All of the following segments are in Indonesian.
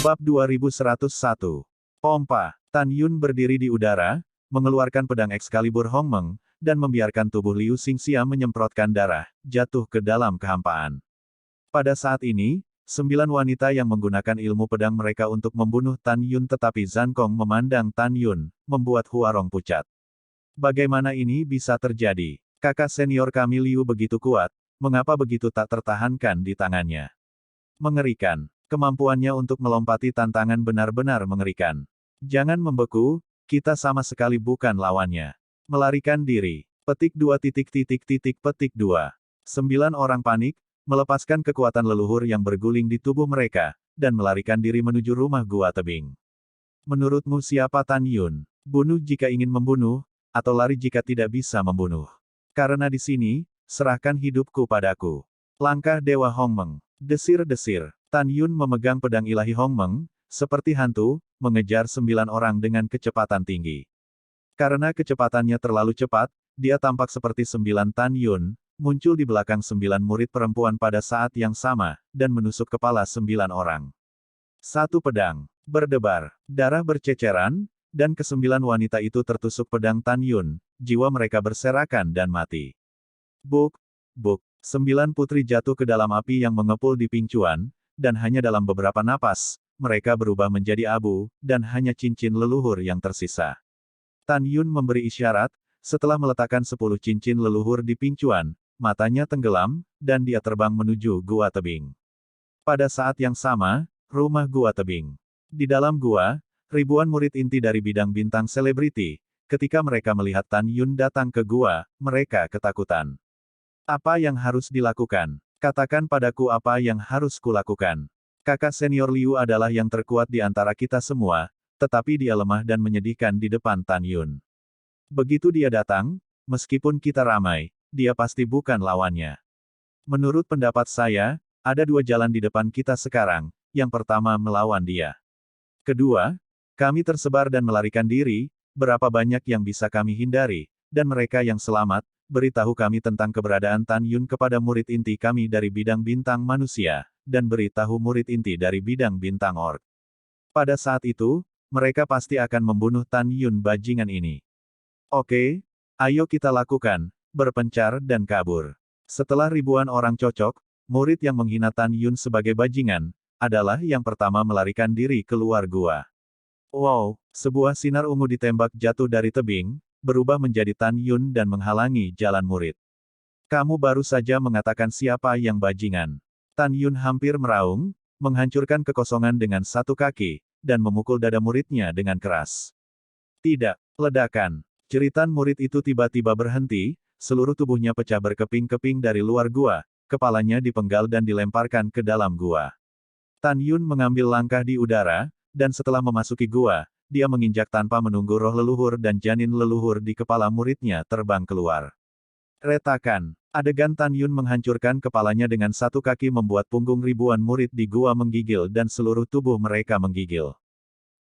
Bab 2101. Pompa. Tan Yun berdiri di udara, mengeluarkan pedang Excalibur Hongmeng, dan membiarkan tubuh Liu Xingxia menyemprotkan darah, jatuh ke dalam kehampaan. Pada saat ini, 9 wanita yang menggunakan ilmu pedang mereka untuk membunuh Tan Yun, tetapi Zhan Kong memandang Tan Yun, membuat Huarong pucat. Bagaimana ini bisa terjadi? Kakak senior kami Liu begitu kuat, mengapa begitu tak tertahankan di tangannya? Mengerikan. Kemampuannya untuk melompati tantangan benar-benar mengerikan. Jangan membeku, kita sama sekali bukan lawannya. Melarikan diri. Petik 2. Petik 2. 9 orang panik, melepaskan kekuatan leluhur yang berguling di tubuh mereka, dan melarikan diri menuju rumah gua tebing. Menurutmu siapa Tan Yun? Bunuh jika ingin membunuh, atau lari jika tidak bisa membunuh. Karena di sini, serahkan hidupku padaku. Langkah Dewa Hongmeng. Desir-desir. Tan Yun memegang pedang ilahi Hongmeng, seperti hantu, mengejar 9 orang dengan kecepatan tinggi. Karena kecepatannya terlalu cepat, dia tampak seperti 9 Tan Yun, muncul di belakang 9 murid perempuan pada saat yang sama, dan menusuk kepala 9 orang. Satu pedang berdebar, darah berceceran, dan ke-9 wanita itu tertusuk pedang Tan Yun, jiwa mereka berserakan dan mati. Buk, buk, 9 putri jatuh ke dalam api yang mengepul di pingcuan, dan hanya dalam beberapa napas, mereka berubah menjadi abu, dan hanya cincin leluhur yang tersisa. Tan Yun memberi isyarat, setelah meletakkan 10 cincin leluhur di pingcuan, matanya tenggelam, dan dia terbang menuju gua tebing. Pada saat yang sama, rumah gua tebing. Di dalam gua, ribuan murid inti dari bidang bintang selebriti, ketika mereka melihat Tan Yun datang ke gua, mereka ketakutan. Apa yang harus dilakukan? Katakan padaku apa yang harus kulakukan. Kakak senior Liu adalah yang terkuat di antara kita semua, tetapi dia lemah dan menyedihkan di depan Tan Yun. Begitu dia datang, meskipun kita ramai, dia pasti bukan lawannya. Menurut pendapat saya, ada 2 jalan di depan kita sekarang, yang pertama melawan dia. Kedua, kami tersebar dan melarikan diri, berapa banyak yang bisa kami hindari, dan mereka yang selamat, beritahu kami tentang keberadaan Tan Yun kepada murid inti kami dari bidang bintang manusia, dan beritahu murid inti dari bidang bintang orc. Pada saat itu, mereka pasti akan membunuh Tan Yun bajingan ini. Oke, ayo kita lakukan, berpencar dan kabur. Setelah ribuan orang cocok, murid yang menghina Tan Yun sebagai bajingan, adalah yang pertama melarikan diri keluar gua. Wow, sebuah sinar ungu ditembak jatuh dari tebing, berubah menjadi Tan Yun dan menghalangi jalan murid. Kamu baru saja mengatakan siapa yang bajingan. Tan Yun hampir meraung, menghancurkan kekosongan dengan satu kaki, dan memukul dada muridnya dengan keras. Tidak, ledakan. Jeritan murid itu tiba-tiba berhenti, seluruh tubuhnya pecah berkeping-keping dari luar gua, kepalanya dipenggal dan dilemparkan ke dalam gua. Tan Yun mengambil langkah di udara, dan setelah memasuki gua, dia menginjak tanpa menunggu roh leluhur dan janin leluhur di kepala muridnya terbang keluar. Retakan. Adegan Tan Yun menghancurkan kepalanya dengan satu kaki membuat punggung ribuan murid di gua menggigil dan seluruh tubuh mereka menggigil.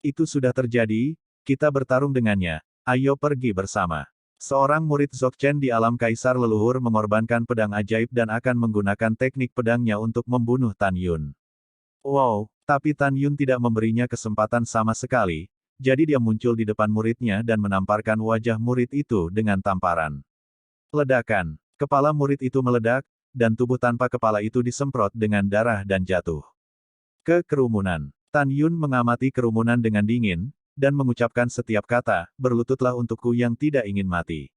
Itu sudah terjadi, kita bertarung dengannya, ayo pergi bersama. Seorang murid Dzogchen di alam kaisar leluhur mengorbankan pedang ajaib dan akan menggunakan teknik pedangnya untuk membunuh Tan Yun. Wow, tapi Tan Yun tidak memberinya kesempatan sama sekali. Jadi dia muncul di depan muridnya dan menamparkan wajah murid itu dengan tamparan. Ledakan. Kepala murid itu meledak, dan tubuh tanpa kepala itu disemprot dengan darah dan jatuh ke kerumunan. Tan Yun mengamati kerumunan dengan dingin, dan mengucapkan setiap kata, berlututlah untukku yang tidak ingin mati.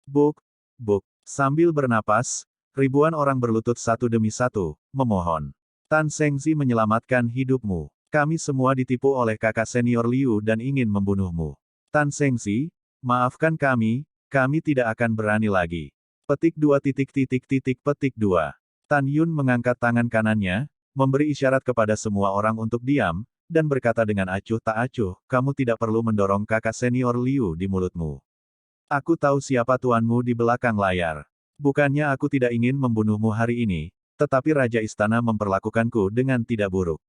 Buk, buk. Sambil bernapas, ribuan orang berlutut satu demi satu, memohon. Tan Zhengzi menyelamatkan hidupmu. Kami semua ditipu oleh kakak senior Liu dan ingin membunuhmu. Tan Zhengzi, maafkan kami tidak akan berani lagi. Petik 2. Petik 2. Tan Yun mengangkat tangan kanannya, memberi isyarat kepada semua orang untuk diam, dan berkata dengan acuh tak acuh, kamu tidak perlu mendorong kakak senior Liu di mulutmu. Aku tahu siapa tuanmu di belakang layar. Bukannya aku tidak ingin membunuhmu hari ini, tetapi Raja Istana memperlakukanku dengan tidak buruk.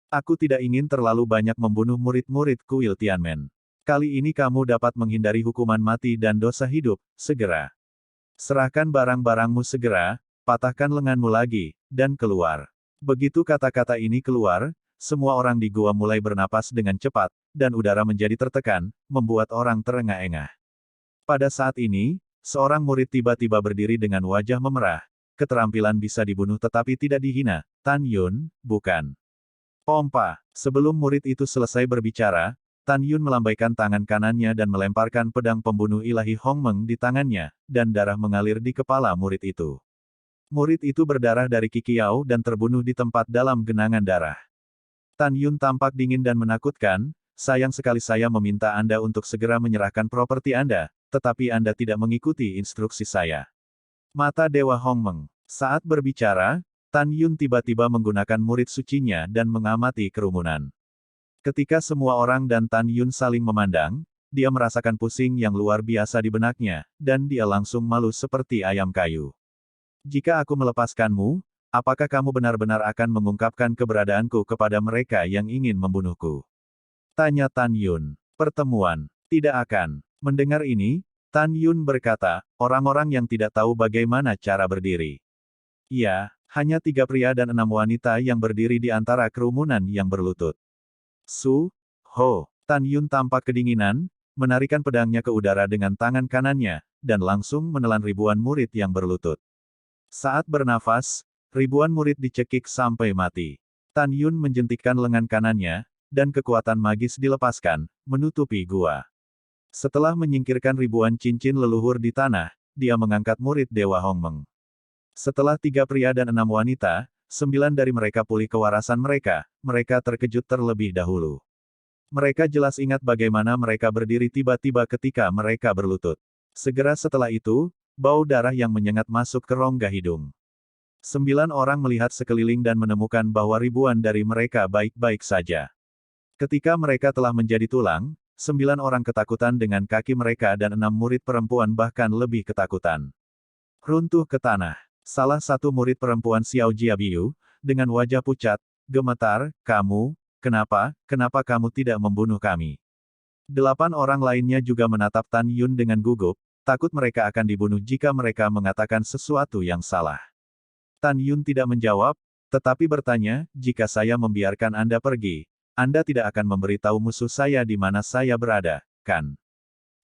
Aku tidak ingin terlalu banyak membunuh murid-murid kuil Tianmen. Kali ini kamu dapat menghindari hukuman mati dan dosa hidup, segera. Serahkan barang-barangmu segera, patahkan lenganmu lagi, dan keluar. Begitu kata-kata ini keluar, semua orang di gua mulai bernapas dengan cepat, dan udara menjadi tertekan, membuat orang terengah-engah. Pada saat ini, seorang murid tiba-tiba berdiri dengan wajah memerah. Keterampilan bisa dibunuh tetapi tidak dihina. Tan Yun, bukan. Pompa. Sebelum murid itu selesai berbicara, Tan Yun melambaikan tangan kanannya dan melemparkan pedang pembunuh ilahi Hongmeng di tangannya, dan darah mengalir di kepala murid itu. Murid itu berdarah dari Kikiao dan terbunuh di tempat dalam genangan darah. Tan Yun tampak dingin dan menakutkan, sayang sekali saya meminta Anda untuk segera menyerahkan properti Anda, tetapi Anda tidak mengikuti instruksi saya. Mata Dewa Hongmeng. Saat berbicara, Tan Yun tiba-tiba menggunakan murid sucinya dan mengamati kerumunan. Ketika semua orang dan Tan Yun saling memandang, dia merasakan pusing yang luar biasa di benaknya, dan dia langsung malu seperti ayam kayu. Jika aku melepaskanmu, apakah kamu benar-benar akan mengungkapkan keberadaanku kepada mereka yang ingin membunuhku? Tanya Tan Yun. Pertemuan. Tidak akan. Mendengar ini, Tan Yun berkata, orang-orang yang tidak tahu bagaimana cara berdiri. Iya, hanya 3 pria dan 6 wanita yang berdiri di antara kerumunan yang berlutut. Su, Ho, Tan Yun tampak kedinginan, menarikan pedangnya ke udara dengan tangan kanannya, dan langsung menelan ribuan murid yang berlutut. Saat bernafas, ribuan murid dicekik sampai mati. Tan Yun menjentikkan lengan kanannya, dan kekuatan magis dilepaskan, menutupi gua. Setelah menyingkirkan ribuan cincin leluhur di tanah, dia mengangkat murid Dewa Hongmeng. Setelah 3 pria dan 6 wanita, 9 dari mereka pulih kewarasan mereka, mereka terkejut terlebih dahulu. Mereka jelas ingat bagaimana mereka berdiri tiba-tiba ketika mereka berlutut. Segera setelah itu, bau darah yang menyengat masuk ke rongga hidung. 9 orang melihat sekeliling dan menemukan bahwa ribuan dari mereka baik-baik saja. Ketika mereka telah menjadi tulang, 9 orang ketakutan dengan kaki mereka dan 6 murid perempuan bahkan lebih ketakutan. Runtuh ke tanah. Salah satu murid perempuan Xiao Jiabiu, dengan wajah pucat, gemetar, kenapa kamu tidak membunuh kami? 8 orang lainnya juga menatap Tan Yun dengan gugup, takut mereka akan dibunuh jika mereka mengatakan sesuatu yang salah. Tan Yun tidak menjawab, tetapi bertanya, jika saya membiarkan Anda pergi, Anda tidak akan memberitahu musuh saya di mana saya berada, kan?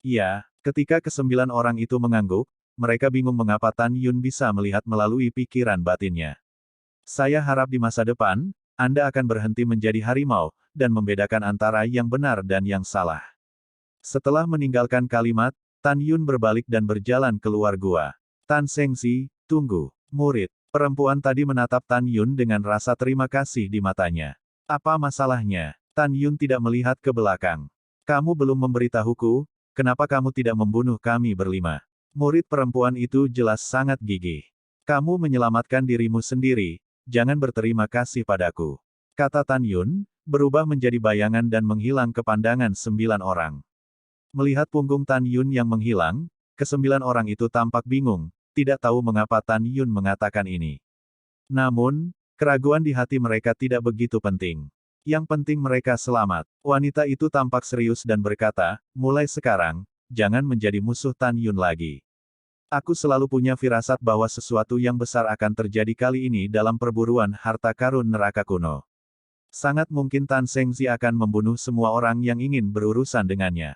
Iya, ketika ke-9 orang itu mengangguk, mereka bingung mengapa Tan Yun bisa melihat melalui pikiran batinnya. Saya harap di masa depan, Anda akan berhenti menjadi harimau, dan membedakan antara yang benar dan yang salah. Setelah meninggalkan kalimat, Tan Yun berbalik dan berjalan keluar gua. Tan Sengzi, tunggu. Murid perempuan tadi menatap Tan Yun dengan rasa terima kasih di matanya. Apa masalahnya? Tan Yun tidak melihat ke belakang. Kamu belum memberitahuku, kenapa kamu tidak membunuh kami berlima? Murid perempuan itu jelas sangat gigih. Kamu menyelamatkan dirimu sendiri, jangan berterima kasih padaku. Kata Tan Yun, berubah menjadi bayangan dan menghilang ke pandangan 9 orang. Melihat punggung Tan Yun yang menghilang, ke-9 orang itu tampak bingung, tidak tahu mengapa Tan Yun mengatakan ini. Namun, keraguan di hati mereka tidak begitu penting. Yang penting mereka selamat. Wanita itu tampak serius dan berkata, mulai sekarang, jangan menjadi musuh Tan Yun lagi. Aku selalu punya firasat bahwa sesuatu yang besar akan terjadi kali ini dalam perburuan harta karun neraka kuno. Sangat mungkin Tan Sengzi akan membunuh semua orang yang ingin berurusan dengannya.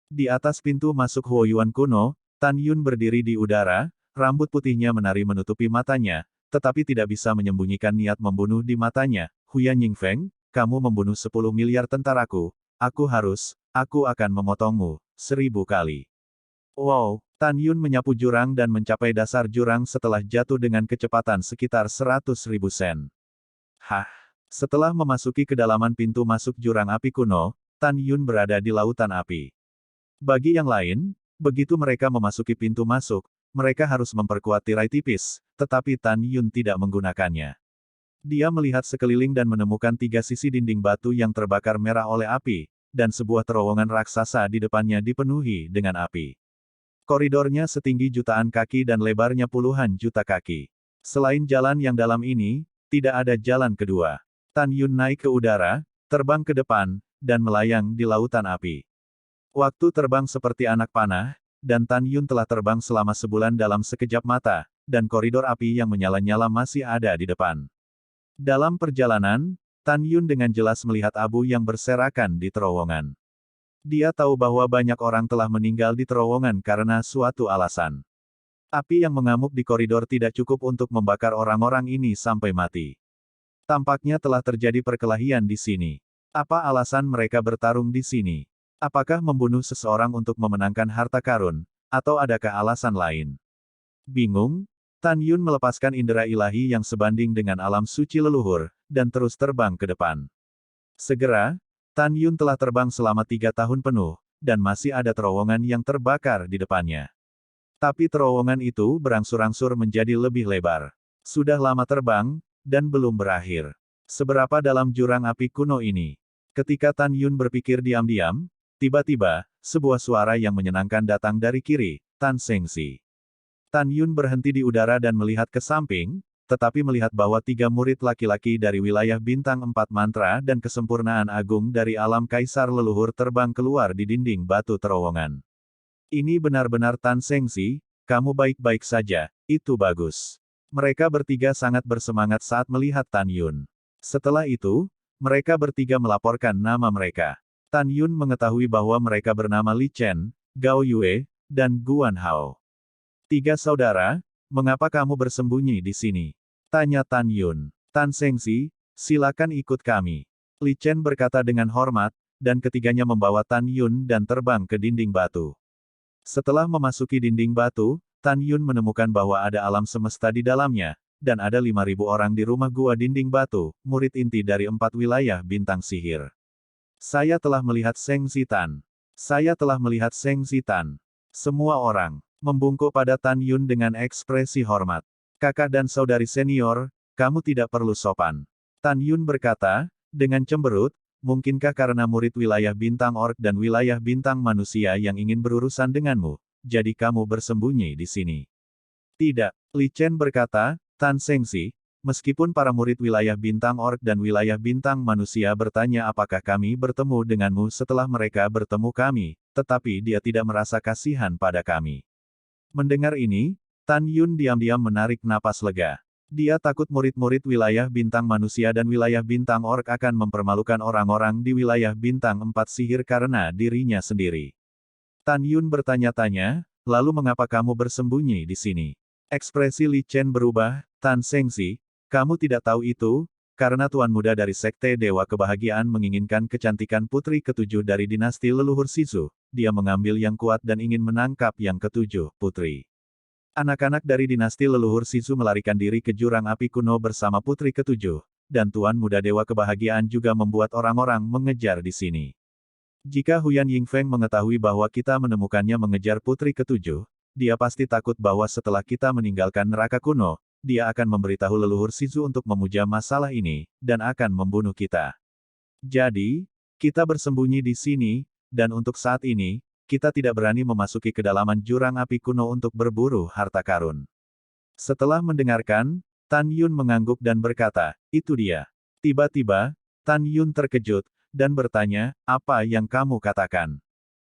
Di atas pintu masuk Huoyuan kuno, Tan Yun berdiri di udara, rambut putihnya menari menutupi matanya, tetapi tidak bisa menyembunyikan niat membunuh di matanya. Huyan Yingfeng, kamu membunuh 10 miliar tentaraku, aku akan memotongmu 1000 kali. Wow, Tan Yun menyapu jurang dan mencapai dasar jurang setelah jatuh dengan kecepatan sekitar 100.000 sen. Hah! Setelah memasuki kedalaman pintu masuk jurang api kuno, Tan Yun berada di lautan api. Bagi yang lain, begitu mereka memasuki pintu masuk, mereka harus memperkuat tirai tipis, tetapi Tan Yun tidak menggunakannya. Dia melihat sekeliling dan menemukan 3 sisi dinding batu yang terbakar merah oleh api, dan sebuah terowongan raksasa di depannya dipenuhi dengan api. Koridornya setinggi jutaan kaki dan lebarnya puluhan juta kaki. Selain jalan yang dalam ini, tidak ada jalan kedua. Tan Yun naik ke udara, terbang ke depan, dan melayang di lautan api. Waktu terbang seperti anak panah, dan Tan Yun telah terbang selama sebulan dalam sekejap mata, dan koridor api yang menyala-nyala masih ada di depan. Dalam perjalanan, Tan Yun dengan jelas melihat abu yang berserakan di terowongan. Dia tahu bahwa banyak orang telah meninggal di terowongan karena suatu alasan. Api yang mengamuk di koridor tidak cukup untuk membakar orang-orang ini sampai mati. Tampaknya telah terjadi perkelahian di sini. Apa alasan mereka bertarung di sini? Apakah membunuh seseorang untuk memenangkan harta karun, atau adakah alasan lain? Bingung, Tan Yun melepaskan indera ilahi yang sebanding dengan alam suci leluhur, dan terus terbang ke depan. Segera, Tan Yun telah terbang selama 3 tahun penuh, dan masih ada terowongan yang terbakar di depannya. Tapi terowongan itu berangsur-angsur menjadi lebih lebar. Sudah lama terbang, dan belum berakhir. Seberapa dalam jurang api kuno ini? Ketika Tan Yun berpikir diam-diam, tiba-tiba, sebuah suara yang menyenangkan datang dari kiri, Tan Sengxi. Tan Yun berhenti di udara dan melihat ke samping, tetapi melihat bahwa 3 murid laki-laki dari wilayah bintang 4 mantra dan kesempurnaan agung dari alam kaisar leluhur terbang keluar di dinding batu terowongan. Ini benar-benar Tan Sengxi, kamu baik-baik saja, itu bagus. Mereka bertiga sangat bersemangat saat melihat Tan Yun. Setelah itu, mereka bertiga melaporkan nama mereka. Tan Yun mengetahui bahwa mereka bernama Li Chen, Gao Yue, dan Guan Hao. 3 saudara, mengapa kamu bersembunyi di sini? Tanya Tan Yun. Tan Sengxi, silakan ikut kami. Li Chen berkata dengan hormat, dan ketiganya membawa Tan Yun dan terbang ke dinding batu. Setelah memasuki dinding batu, Tan Yun menemukan bahwa ada alam semesta di dalamnya, dan ada 5.000 orang di rumah gua dinding batu, murid inti dari 4 wilayah bintang sihir. Saya telah melihat Seng Zitan. Saya telah melihat Seng Zitan. Semua orang membungkuk pada Tan Yun dengan ekspresi hormat. Kakak dan saudari senior, kamu tidak perlu sopan. Tan Yun berkata, dengan cemberut, mungkinkah karena murid wilayah bintang orc dan wilayah bintang manusia yang ingin berurusan denganmu, jadi kamu bersembunyi di sini? Tidak, Li Chen berkata, Tan Sengxi, meskipun para murid wilayah bintang orc dan wilayah bintang manusia bertanya apakah kami bertemu denganmu setelah mereka bertemu kami, tetapi dia tidak merasa kasihan pada kami. Mendengar ini, Tan Yun diam-diam menarik napas lega. Dia takut murid-murid wilayah bintang manusia dan wilayah bintang orc akan mempermalukan orang-orang di wilayah bintang 4 sihir karena dirinya sendiri. Tan Yun bertanya-tanya, lalu mengapa kamu bersembunyi di sini? Ekspresi Li Chen berubah, Tan Sengxi, kamu tidak tahu itu, karena Tuan Muda dari Sekte Dewa Kebahagiaan menginginkan kecantikan putri ketujuh dari dinasti leluhur Sisu, dia mengambil yang kuat dan ingin menangkap yang ketujuh, putri. Anak-anak dari dinasti leluhur Sisu melarikan diri ke jurang api kuno bersama putri ketujuh, dan Tuan Muda Dewa Kebahagiaan juga membuat orang-orang mengejar di sini. Jika Huyan Yingfeng mengetahui bahwa kita menemukannya mengejar putri ketujuh, dia pasti takut bahwa setelah kita meninggalkan neraka kuno, dia akan memberitahu leluhur Sisu untuk memuja masalah ini, dan akan membunuh kita. Jadi, kita bersembunyi di sini, dan untuk saat ini, kita tidak berani memasuki kedalaman jurang api kuno untuk berburu harta karun. Setelah mendengarkan, Tan Yun mengangguk dan berkata, itu dia. Tiba-tiba, Tan Yun terkejut, dan bertanya, apa yang kamu katakan?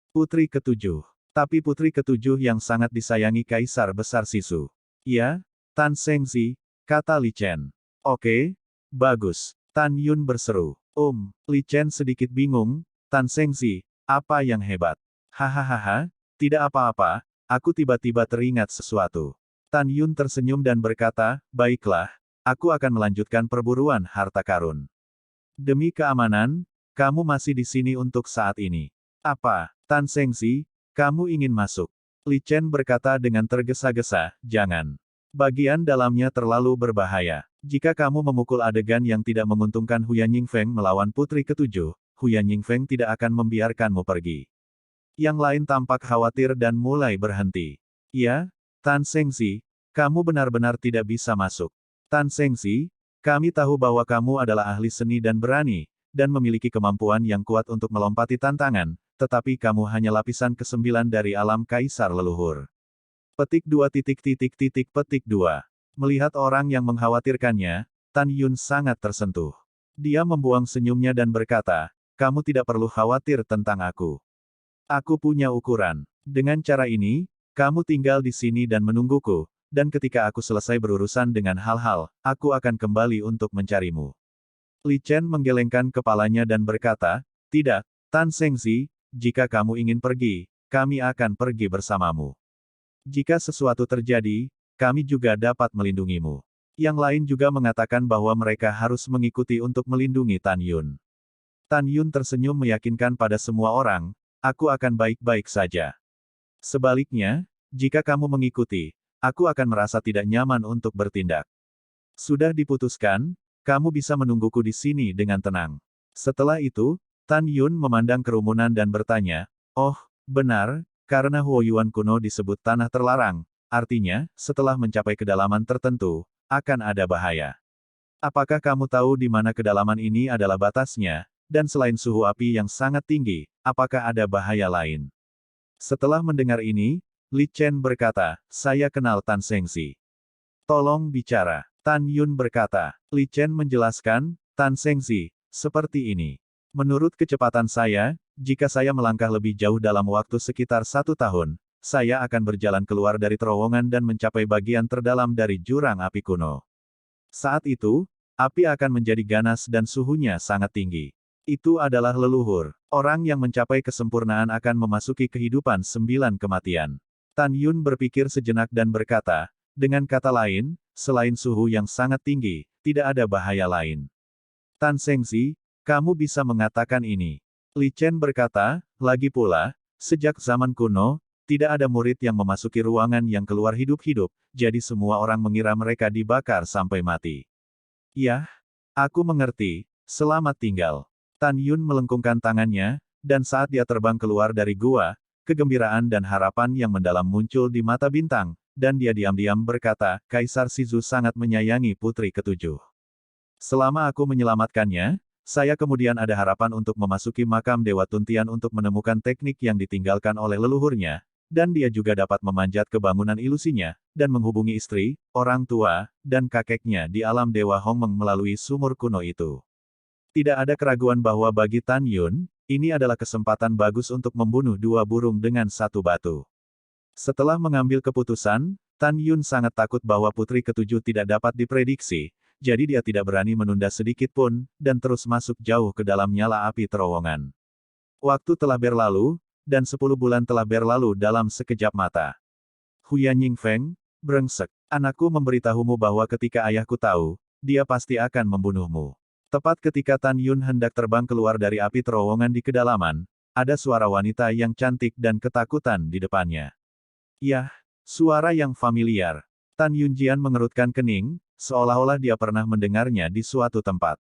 Putri ketujuh. Tapi putri ketujuh yang sangat disayangi Kaisar Besar Sisu. Ya, Tan Sengxi, kata Li Chen. Oke, bagus. Tan Yun berseru. Li Chen sedikit bingung, Tan Sengxi, apa yang hebat? Hahaha, tidak apa-apa, aku tiba-tiba teringat sesuatu. Tan Yun tersenyum dan berkata, baiklah, aku akan melanjutkan perburuan harta karun. Demi keamanan, kamu masih di sini untuk saat ini. Apa, Tan Sengxi, kamu ingin masuk? Li Chen berkata dengan tergesa-gesa, jangan. Bagian dalamnya terlalu berbahaya. Jika kamu memukul adegan yang tidak menguntungkan Huyan Yingfeng melawan putri ketujuh, Huyan Yingfeng tidak akan membiarkanmu pergi. Yang lain tampak khawatir dan mulai berhenti. Ya, Tan Sengxi, kamu benar-benar tidak bisa masuk. Tan Sengxi, kami tahu bahwa kamu adalah ahli seni dan berani, dan memiliki kemampuan yang kuat untuk melompati tantangan, tetapi kamu hanya lapisan ke-9 dari alam kaisar leluhur. Petik 2. Melihat orang yang mengkhawatirkannya, Tan Yun sangat tersentuh. Dia membuang senyumnya dan berkata, kamu tidak perlu khawatir tentang aku. Aku punya ukuran. Dengan cara ini, kamu tinggal di sini dan menungguku, dan ketika aku selesai berurusan dengan hal-hal, aku akan kembali untuk mencarimu. Li Chen menggelengkan kepalanya dan berkata, tidak, Tan Zhengzi, jika kamu ingin pergi, kami akan pergi bersamamu. Jika sesuatu terjadi, kami juga dapat melindungimu. Yang lain juga mengatakan bahwa mereka harus mengikuti untuk melindungi Tan Yun. Tan Yun tersenyum meyakinkan pada semua orang, aku akan baik-baik saja. Sebaliknya, jika kamu mengikuti, aku akan merasa tidak nyaman untuk bertindak. Sudah diputuskan, kamu bisa menungguku di sini dengan tenang. Setelah itu, Tan Yun memandang kerumunan dan bertanya, oh, benar, karena Huoyuan kuno disebut tanah terlarang, artinya, setelah mencapai kedalaman tertentu, akan ada bahaya. Apakah kamu tahu di mana kedalaman ini adalah batasnya, dan selain suhu api yang sangat tinggi, apakah ada bahaya lain? Setelah mendengar ini, Li Chen berkata, saya kenal Tan Zhengzi. Tolong bicara. Tan Yun berkata. Li Chen menjelaskan, Tan Zhengzi, seperti ini. Menurut kecepatan saya, jika saya melangkah lebih jauh dalam waktu sekitar 1 tahun, saya akan berjalan keluar dari terowongan dan mencapai bagian terdalam dari jurang api kuno. Saat itu, api akan menjadi ganas dan suhunya sangat tinggi. Itu adalah leluhur. Orang yang mencapai kesempurnaan akan memasuki kehidupan 9 kematian. Tan Yun berpikir sejenak dan berkata, dengan kata lain, selain suhu yang sangat tinggi, tidak ada bahaya lain. Tan Zhengzi, kamu bisa mengatakan ini. Li Chen berkata, lagi pula, sejak zaman kuno, tidak ada murid yang memasuki ruangan yang keluar hidup-hidup, jadi semua orang mengira mereka dibakar sampai mati. Yah, aku mengerti, selamat tinggal. Tan Yun melengkungkan tangannya, dan saat dia terbang keluar dari gua, kegembiraan dan harapan yang mendalam muncul di mata bintang, dan dia diam-diam berkata, Kaisar Shizu sangat menyayangi putri ketujuh. Selama aku menyelamatkannya, saya kemudian ada harapan untuk memasuki makam Dewa Tuntian untuk menemukan teknik yang ditinggalkan oleh leluhurnya, dan dia juga dapat memanjat ke bangunan ilusinya, dan menghubungi istri, orang tua, dan kakeknya di alam Dewa Hongmeng melalui sumur kuno itu. Tidak ada keraguan bahwa bagi Tan Yun, ini adalah kesempatan bagus untuk membunuh 2 burung dengan 1 batu. Setelah mengambil keputusan, Tan Yun sangat takut bahwa putri ketujuh tidak dapat diprediksi, jadi dia tidak berani menunda sedikit pun, dan terus masuk jauh ke dalam nyala api terowongan. Waktu telah berlalu, dan 10 bulan telah berlalu dalam sekejap mata. Huyan Yingfeng, brengsek, anakku memberitahumu bahwa ketika ayahku tahu, dia pasti akan membunuhmu. Tepat ketika Tan Yun hendak terbang keluar dari api terowongan di kedalaman, ada suara wanita yang cantik dan ketakutan di depannya. Yah, suara yang familiar. Tan Yunjian mengerutkan kening, seolah-olah dia pernah mendengarnya di suatu tempat.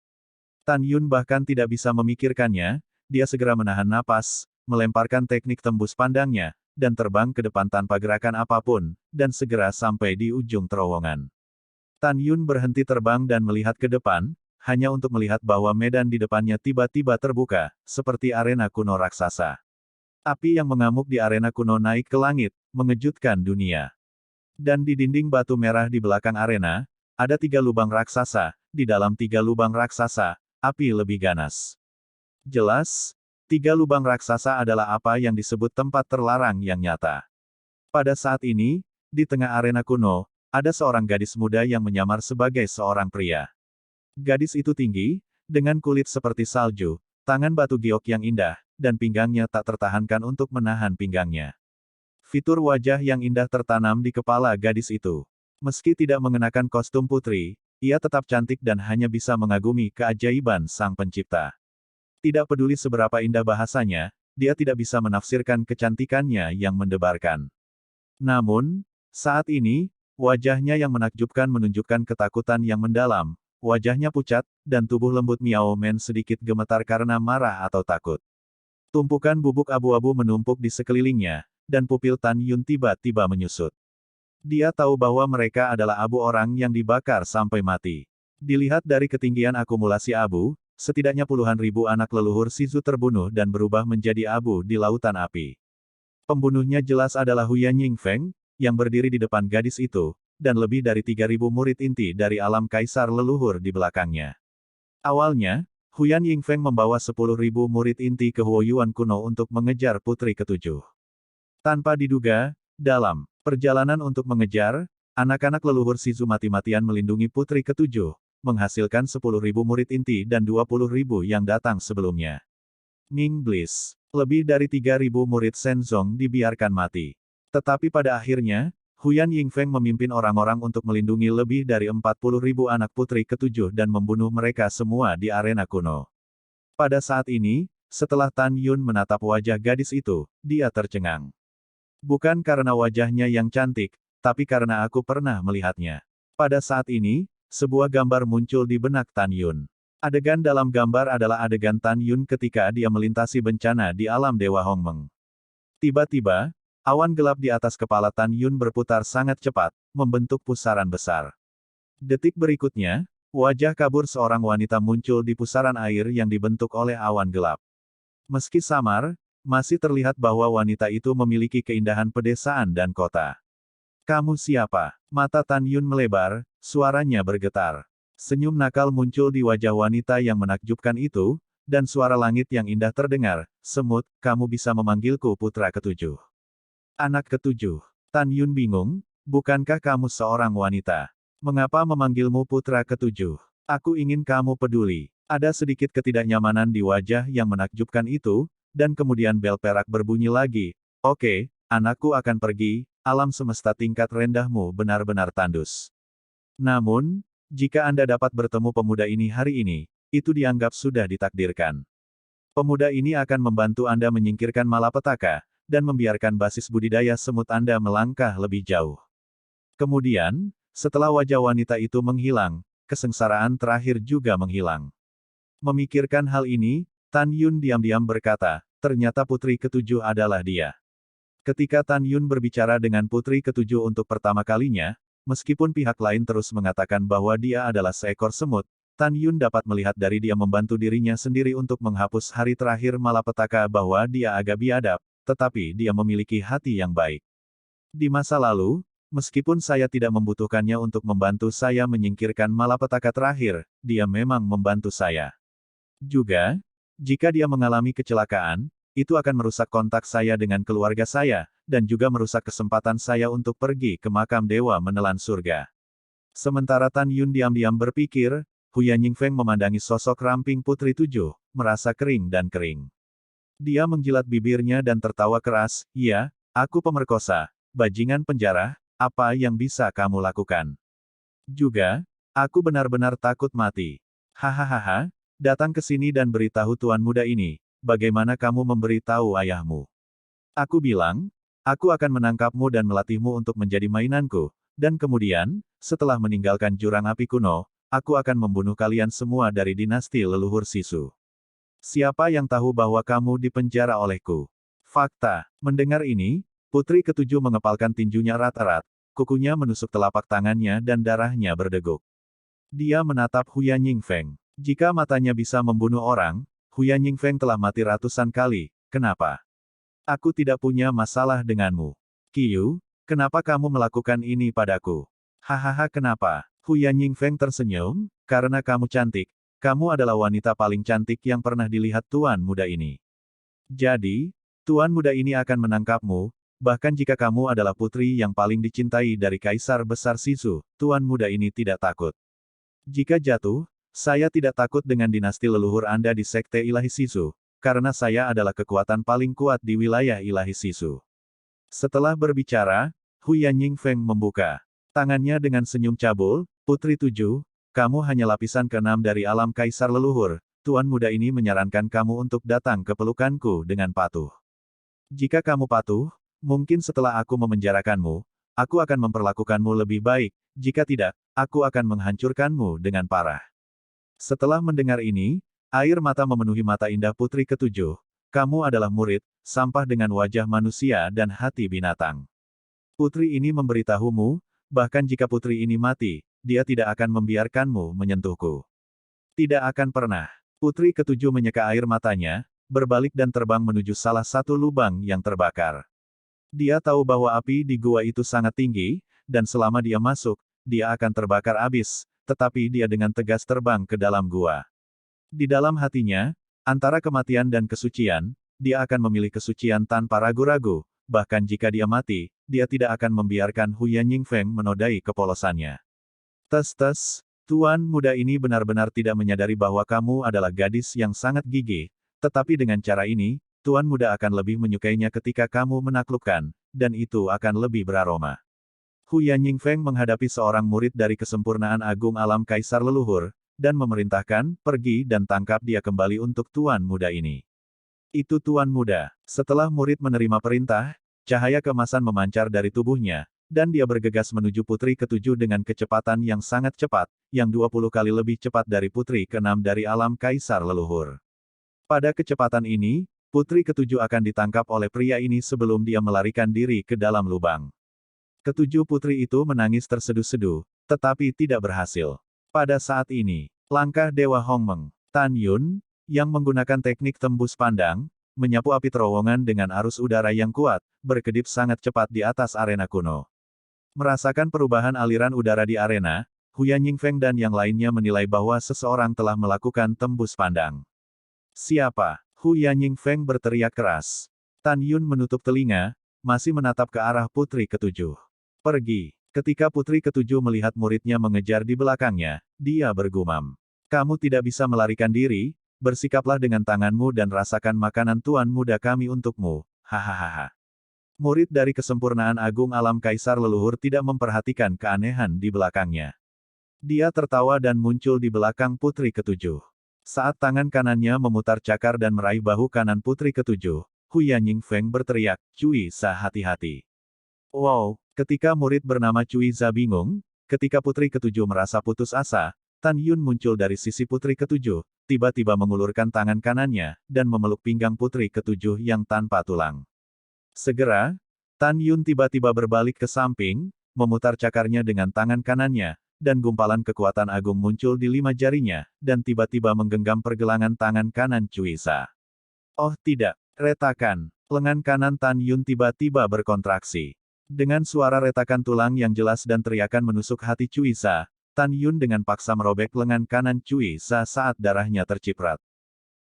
Tan Yun bahkan tidak bisa memikirkannya, dia segera menahan napas, melemparkan teknik tembus pandangnya, dan terbang ke depan tanpa gerakan apapun, dan segera sampai di ujung terowongan. Tan Yun berhenti terbang dan melihat ke depan, hanya untuk melihat bahwa medan di depannya tiba-tiba terbuka, seperti arena kuno raksasa. Api yang mengamuk di arena kuno naik ke langit, mengejutkan dunia. Dan di dinding batu merah di belakang arena, ada 3 lubang raksasa, di dalam 3 lubang raksasa, api lebih ganas. Jelas, 3 lubang raksasa adalah apa yang disebut tempat terlarang yang nyata. Pada saat ini, di tengah arena kuno, ada seorang gadis muda yang menyamar sebagai seorang pria. Gadis itu tinggi, dengan kulit seperti salju, tangan batu giok yang indah, dan pinggangnya tak tertahankan untuk menahan pinggangnya. Fitur wajah yang indah tertanam di kepala gadis itu. Meski tidak mengenakan kostum putri, ia tetap cantik dan hanya bisa mengagumi keajaiban Sang Pencipta. Tidak peduli seberapa indah bahasanya, dia tidak bisa menafsirkan kecantikannya yang mendebarkan. Namun, saat ini, wajahnya yang menakjubkan menunjukkan ketakutan yang mendalam, wajahnya pucat, dan tubuh lembut Miao Men sedikit gemetar karena marah atau takut. Tumpukan bubuk abu-abu menumpuk di sekelilingnya, dan pupil Tan Yun tiba-tiba menyusut. Dia tahu bahwa mereka adalah abu orang yang dibakar sampai mati. Dilihat dari ketinggian akumulasi abu, setidaknya puluhan ribu anak leluhur Shizu terbunuh dan berubah menjadi abu di lautan api. Pembunuhnya jelas adalah Huyan Yingfeng, yang berdiri di depan gadis itu, dan lebih dari 3.000 murid inti dari alam kaisar leluhur di belakangnya. Awalnya, Huyan Yingfeng membawa 10.000 murid inti ke Huoyuan kuno untuk mengejar putri ketujuh. Tanpa diduga, dalam perjalanan untuk mengejar, anak-anak leluhur Shizu mati-matian melindungi putri ketujuh, menghasilkan 10.000 murid inti dan 20.000 yang datang sebelumnya. Ming Bliss. Lebih dari 3.000 murid Shenzong dibiarkan mati. Tetapi pada akhirnya, Huyan Yingfeng memimpin orang-orang untuk melindungi lebih dari 40.000 anak putri ketujuh dan membunuh mereka semua di arena kuno. Pada saat ini, setelah Tan Yun menatap wajah gadis itu, dia tercengang. Bukan karena wajahnya yang cantik, tapi karena aku pernah melihatnya. Pada saat ini, sebuah gambar muncul di benak Tan Yun. Adegan dalam gambar adalah adegan Tan Yun ketika dia melintasi bencana di alam Dewa Hongmeng. Tiba-tiba, awan gelap di atas kepala Tan Yun berputar sangat cepat, membentuk pusaran besar. Detik berikutnya, wajah kabur seorang wanita muncul di pusaran air yang dibentuk oleh awan gelap. Meski samar, masih terlihat bahwa wanita itu memiliki keindahan pedesaan dan kota. Kamu siapa? Mata Tan Yun melebar, suaranya bergetar. Senyum nakal muncul di wajah wanita yang menakjubkan itu, dan suara langit yang indah terdengar, "Semut, kamu bisa memanggilku putra ketujuh." Anak ketujuh. Tan Yun bingung, bukankah kamu seorang wanita? Mengapa memanggilmu putra ketujuh? Aku ingin kamu peduli. Ada sedikit ketidaknyamanan di wajah yang menakjubkan itu, dan kemudian bel perak berbunyi lagi. Oke, anakku akan pergi, alam semesta tingkat rendahmu benar-benar tandus. Namun, jika Anda dapat bertemu pemuda ini hari ini, itu dianggap sudah ditakdirkan. Pemuda ini akan membantu Anda menyingkirkan malapetaka, dan membiarkan basis budidaya semut Anda melangkah lebih jauh. Kemudian, setelah wajah wanita itu menghilang, kesengsaraan terakhir juga menghilang. Memikirkan hal ini, Tan Yun diam-diam berkata, ternyata putri ketujuh adalah dia. Ketika Tan Yun berbicara dengan putri ketujuh untuk pertama kalinya, meskipun pihak lain terus mengatakan bahwa dia adalah seekor semut, Tan Yun dapat melihat dari dia membantu dirinya sendiri untuk menghapus hari terakhir malapetaka bahwa dia agak biadab, tetapi dia memiliki hati yang baik. Di masa lalu, meskipun saya tidak membutuhkannya untuk membantu saya menyingkirkan malapetaka terakhir, dia memang membantu saya. Juga, jika dia mengalami kecelakaan, itu akan merusak kontak saya dengan keluarga saya, dan juga merusak kesempatan saya untuk pergi ke makam dewa menelan surga. Sementara Tan Yun diam-diam berpikir, Huyan Yingfeng memandangi sosok ramping putri tujuh, merasa kering dan kering. Dia menjilat bibirnya dan tertawa keras, "Iya, aku pemerkosa, bajingan penjara, apa yang bisa kamu lakukan? Juga, aku benar-benar takut mati. Hahaha, datang ke sini dan beritahu tuan muda ini, bagaimana kamu memberitahu ayahmu. Aku bilang, aku akan menangkapmu dan melatihmu untuk menjadi mainanku, dan kemudian, setelah meninggalkan jurang api kuno, aku akan membunuh kalian semua dari dinasti leluhur Shizu. Siapa yang tahu bahwa kamu dipenjara olehku?" Fakta. Mendengar ini, putri ketujuh mengepalkan tinjunya erat-erat, kukunya menusuk telapak tangannya dan darahnya berdeguk. Dia menatap Huyan Yingfeng. Jika matanya bisa membunuh orang, Huyan Yingfeng telah mati ratusan kali, kenapa? Aku tidak punya masalah denganmu. Qiyu, kenapa kamu melakukan ini padaku? Hahaha, kenapa? Huyan Yingfeng tersenyum, karena kamu cantik. Kamu adalah wanita paling cantik yang pernah dilihat tuan muda ini. Jadi, tuan muda ini akan menangkapmu, bahkan jika kamu adalah putri yang paling dicintai dari Kaisar Besar Shizu, tuan muda ini tidak takut. Jika jatuh, saya tidak takut dengan dinasti leluhur Anda di Sekte Ilahi Shizu, karena saya adalah kekuatan paling kuat di wilayah Ilahi Shizu. Setelah berbicara, Huyan Yingfeng membuka tangannya dengan senyum cabul, putri tujuh, kamu hanya lapisan ke-6 dari alam kaisar leluhur, tuan muda ini menyarankan kamu untuk datang ke pelukanku dengan patuh. Jika kamu patuh, mungkin setelah aku memenjarakanmu, aku akan memperlakukanmu lebih baik, jika tidak, aku akan menghancurkanmu dengan parah. Setelah mendengar ini, air mata memenuhi mata indah putri ketujuh, kamu adalah murid, sampah dengan wajah manusia dan hati binatang. Putri ini memberitahumu, bahkan jika putri ini mati, dia tidak akan membiarkanmu menyentuhku. Tidak akan pernah. Putri ketujuh menyeka air matanya, berbalik dan terbang menuju salah satu lubang yang terbakar. Dia tahu bahwa api di gua itu sangat tinggi, dan selama dia masuk, dia akan terbakar habis, tetapi dia dengan tegas terbang ke dalam gua. Di dalam hatinya, antara kematian dan kesucian, dia akan memilih kesucian tanpa ragu-ragu, bahkan jika dia mati, dia tidak akan membiarkan Hu Yanyingfeng menodai kepolosannya. Tes, tuan muda ini benar-benar tidak menyadari bahwa kamu adalah gadis yang sangat gigih, tetapi dengan cara ini, tuan muda akan lebih menyukainya ketika kamu menaklukkan, dan itu akan lebih beraroma. Hu Yanyingfeng menghadapi seorang murid dari kesempurnaan agung alam kaisar leluhur, dan memerintahkan, pergi dan tangkap dia kembali untuk tuan muda ini. Itu tuan muda. Setelah murid menerima perintah, cahaya keemasan memancar dari tubuhnya, dan dia bergegas menuju putri ketujuh dengan kecepatan yang sangat cepat, yang 20 kali lebih cepat dari putri keenam dari alam kaisar leluhur. Pada kecepatan ini, putri ketujuh akan ditangkap oleh pria ini sebelum dia melarikan diri ke dalam lubang. Ketujuh putri itu menangis terseduh-seduh, tetapi tidak berhasil. Pada saat ini, langkah Dewa Hongmeng, Tan Yun, yang menggunakan teknik tembus pandang, menyapu api terowongan dengan arus udara yang kuat, berkedip sangat cepat di atas arena kuno. Merasakan perubahan aliran udara di arena, Hu Yanyingfeng dan yang lainnya menilai bahwa seseorang telah melakukan tembus pandang. Siapa? Hu Yanyingfeng berteriak keras. Tan Yun menutup telinga, masih menatap ke arah putri ketujuh. Pergi. Ketika putri ketujuh melihat muridnya mengejar di belakangnya, dia bergumam. Kamu tidak bisa melarikan diri, bersikaplah dengan tanganmu dan rasakan makanan tuan muda kami untukmu, hahaha. Murid dari kesempurnaan agung alam kaisar leluhur tidak memperhatikan keanehan di belakangnya. Dia tertawa dan muncul di belakang putri ketujuh. Saat tangan kanannya memutar cakar dan meraih bahu kanan putri ketujuh, Hu Yanyingfeng berteriak, Cui Za hati-hati. Wow, ketika murid bernama Cui Za bingung, ketika putri ketujuh merasa putus asa, Tan Yun muncul dari sisi putri ketujuh, tiba-tiba mengulurkan tangan kanannya, dan memeluk pinggang putri ketujuh yang tanpa tulang. Segera, Tan Yun tiba-tiba berbalik ke samping, memutar cakarnya dengan tangan kanannya, dan gumpalan kekuatan agung muncul di 5 jarinya, dan tiba-tiba menggenggam pergelangan tangan kanan Cui Za. Oh tidak, retakan, lengan kanan Tan Yun tiba-tiba berkontraksi. Dengan suara retakan tulang yang jelas dan teriakan menusuk hati Cui Za, Tan Yun dengan paksa merobek lengan kanan Cui Za saat darahnya terciprat.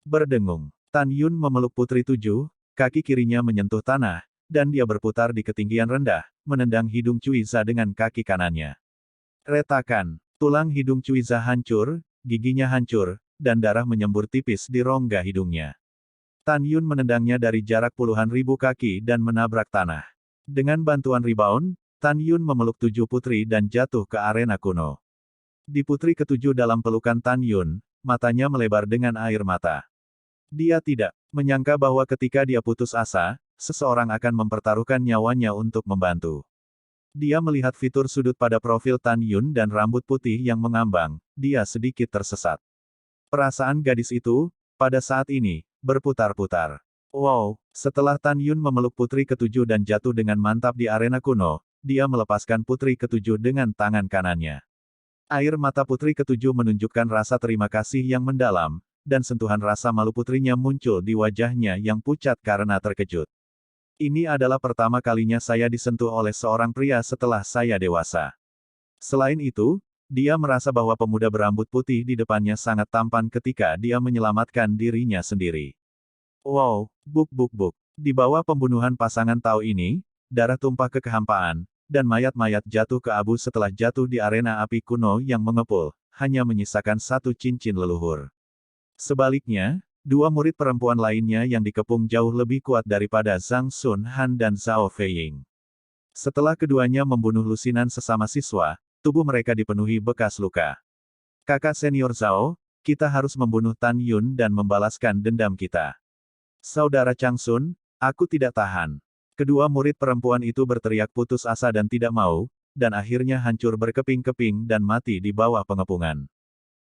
Berdengung, Tan Yun memeluk putri tujuh, kaki kirinya menyentuh tanah, dan dia berputar di ketinggian rendah, menendang hidung Cui Za dengan kaki kanannya. Retakan, tulang hidung Cui Za hancur, giginya hancur, dan darah menyembur tipis di rongga hidungnya. Tan Yun menendangnya dari jarak puluhan ribu kaki dan menabrak tanah. Dengan bantuan rebound, Tan Yun memeluk tujuh putri dan jatuh ke arena kuno. Di putri ketujuh dalam pelukan Tan Yun, matanya melebar dengan air mata. Dia tidak menyangka bahwa ketika dia putus asa, seseorang akan mempertaruhkan nyawanya untuk membantu. Dia melihat fitur sudut pada profil Tan Yun dan rambut putih yang mengambang, dia sedikit tersesat. Perasaan gadis itu, pada saat ini, berputar-putar. Wow, setelah Tan Yun memeluk putri ketujuh dan jatuh dengan mantap di arena kuno, dia melepaskan putri ketujuh dengan tangan kanannya. Air mata putri ketujuh menunjukkan rasa terima kasih yang mendalam, dan sentuhan rasa malu putrinya muncul di wajahnya yang pucat karena terkejut. Ini adalah pertama kalinya saya disentuh oleh seorang pria setelah saya dewasa. Selain itu, dia merasa bahwa pemuda berambut putih di depannya sangat tampan ketika dia menyelamatkan dirinya sendiri. Wow, buk. Di bawah pembunuhan pasangan Tao ini, darah tumpah ke kehampaan, dan mayat-mayat jatuh ke abu setelah jatuh di arena api kuno yang mengepul, hanya menyisakan satu cincin leluhur. Sebaliknya, dua murid perempuan lainnya yang dikepung jauh lebih kuat daripada Zhang Sun Han dan Zhao Feiying. Setelah keduanya membunuh lusinan sesama siswa, tubuh mereka dipenuhi bekas luka. Kakak senior Zhao, kita harus membunuh Tan Yun dan membalaskan dendam kita. Saudara Chang Sun, aku tidak tahan. Kedua murid perempuan itu berteriak putus asa dan tidak mau, dan akhirnya hancur berkeping-keping dan mati di bawah pengepungan.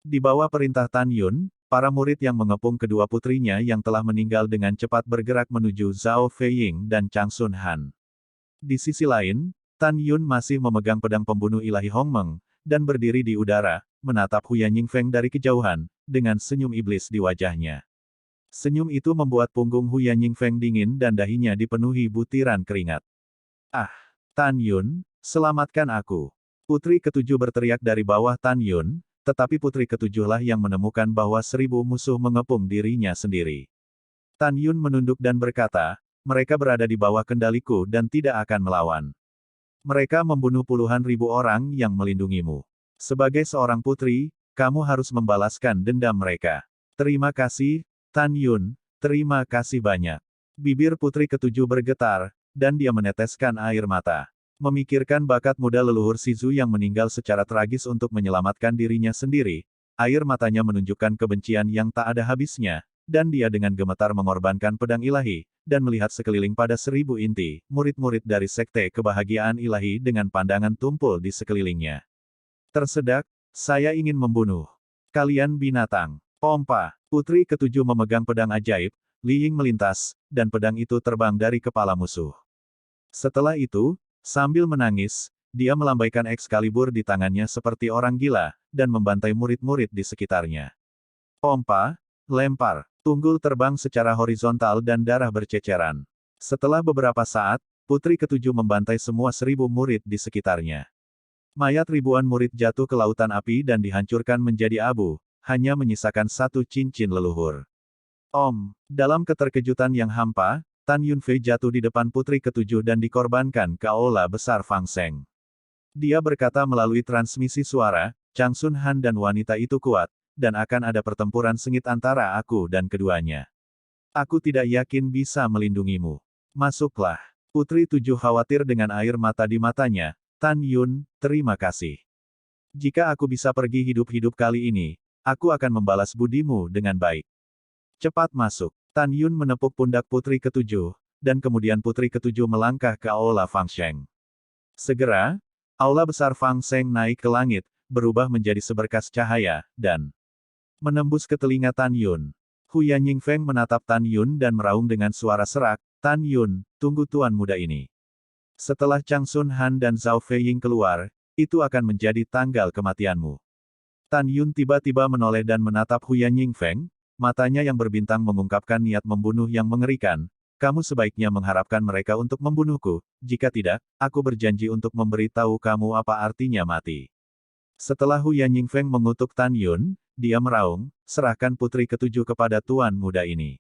Di bawah perintah Tan Yun, para murid yang mengepung kedua putrinya yang telah meninggal dengan cepat bergerak menuju Zhao Feiying dan Chang Sun Han. Di sisi lain, Tan Yun masih memegang pedang pembunuh ilahi Hongmeng, dan berdiri di udara, menatap Hu Yanyingfeng dari kejauhan, dengan senyum iblis di wajahnya. Senyum itu membuat punggung Hu Yanyingfeng dingin dan dahinya dipenuhi butiran keringat. Ah, Tan Yun, selamatkan aku. Putri ketujuh berteriak dari bawah Tan Yun, tetapi putri ketujuhlah yang menemukan bahwa 1000 musuh mengepung dirinya sendiri. Tan Yun menunduk dan berkata, mereka berada di bawah kendaliku dan tidak akan melawan. Mereka membunuh puluhan ribu orang yang melindungimu. Sebagai seorang putri, kamu harus membalaskan dendam mereka. Terima kasih, Tan Yun, terima kasih banyak. Bibir putri ketujuh bergetar, dan dia meneteskan air mata. Memikirkan bakat muda leluhur Shizu yang meninggal secara tragis untuk menyelamatkan dirinya sendiri, air matanya menunjukkan kebencian yang tak ada habisnya, dan dia dengan gemetar mengorbankan pedang ilahi, dan melihat sekeliling pada 1000 inti, murid-murid dari Sekte Kebahagiaan Ilahi dengan pandangan tumpul di sekelilingnya. Tersedak, saya ingin membunuh kalian binatang. Pompa, putri ketujuh memegang pedang ajaib, Li Ying melintas, dan pedang itu terbang dari kepala musuh. Setelah itu, sambil menangis, dia melambaikan Excalibur di tangannya seperti orang gila, dan membantai murid-murid di sekitarnya. Pompa, lempar, tunggul terbang secara horizontal dan darah berceceran. Setelah beberapa saat, putri ketujuh membantai semua 1000 murid di sekitarnya. Mayat ribuan murid jatuh ke lautan api dan dihancurkan menjadi abu, hanya menyisakan satu cincin leluhur. Dalam keterkejutan yang hampa, Tan Yunfei jatuh di depan putri ketujuh dan dikorbankan ke aula besar Fang Seng. Dia berkata melalui transmisi suara, Changsun Han dan wanita itu kuat, dan akan ada pertempuran sengit antara aku dan keduanya. Aku tidak yakin bisa melindungimu. Masuklah. Putri tujuh khawatir dengan air mata di matanya. Tan Yun, terima kasih. Jika aku bisa pergi hidup-hidup kali ini, aku akan membalas budimu dengan baik. Cepat masuk. Tan Yun menepuk pundak putri ketujuh, dan kemudian putri ketujuh melangkah ke aula Fang Sheng. Segera, aula besar Fang Seng naik ke langit, berubah menjadi seberkas cahaya, dan menembus ke telinga Tan Yun. Hu Yanyingfeng menatap Tan Yun dan meraung dengan suara serak, Tan Yun, tunggu tuan muda ini. Setelah Changsun Han dan Zhao Feiying keluar, itu akan menjadi tanggal kematianmu. Tan Yun tiba-tiba menoleh dan menatap Hu Yanyingfeng, matanya yang berbintang mengungkapkan niat membunuh yang mengerikan. Kamu sebaiknya mengharapkan mereka untuk membunuhku, jika tidak, aku berjanji untuk memberitahu kamu apa artinya mati. Setelah Hu Yanyingfeng mengutuk Tan Yun, dia meraung, serahkan putri ketujuh kepada tuan muda ini.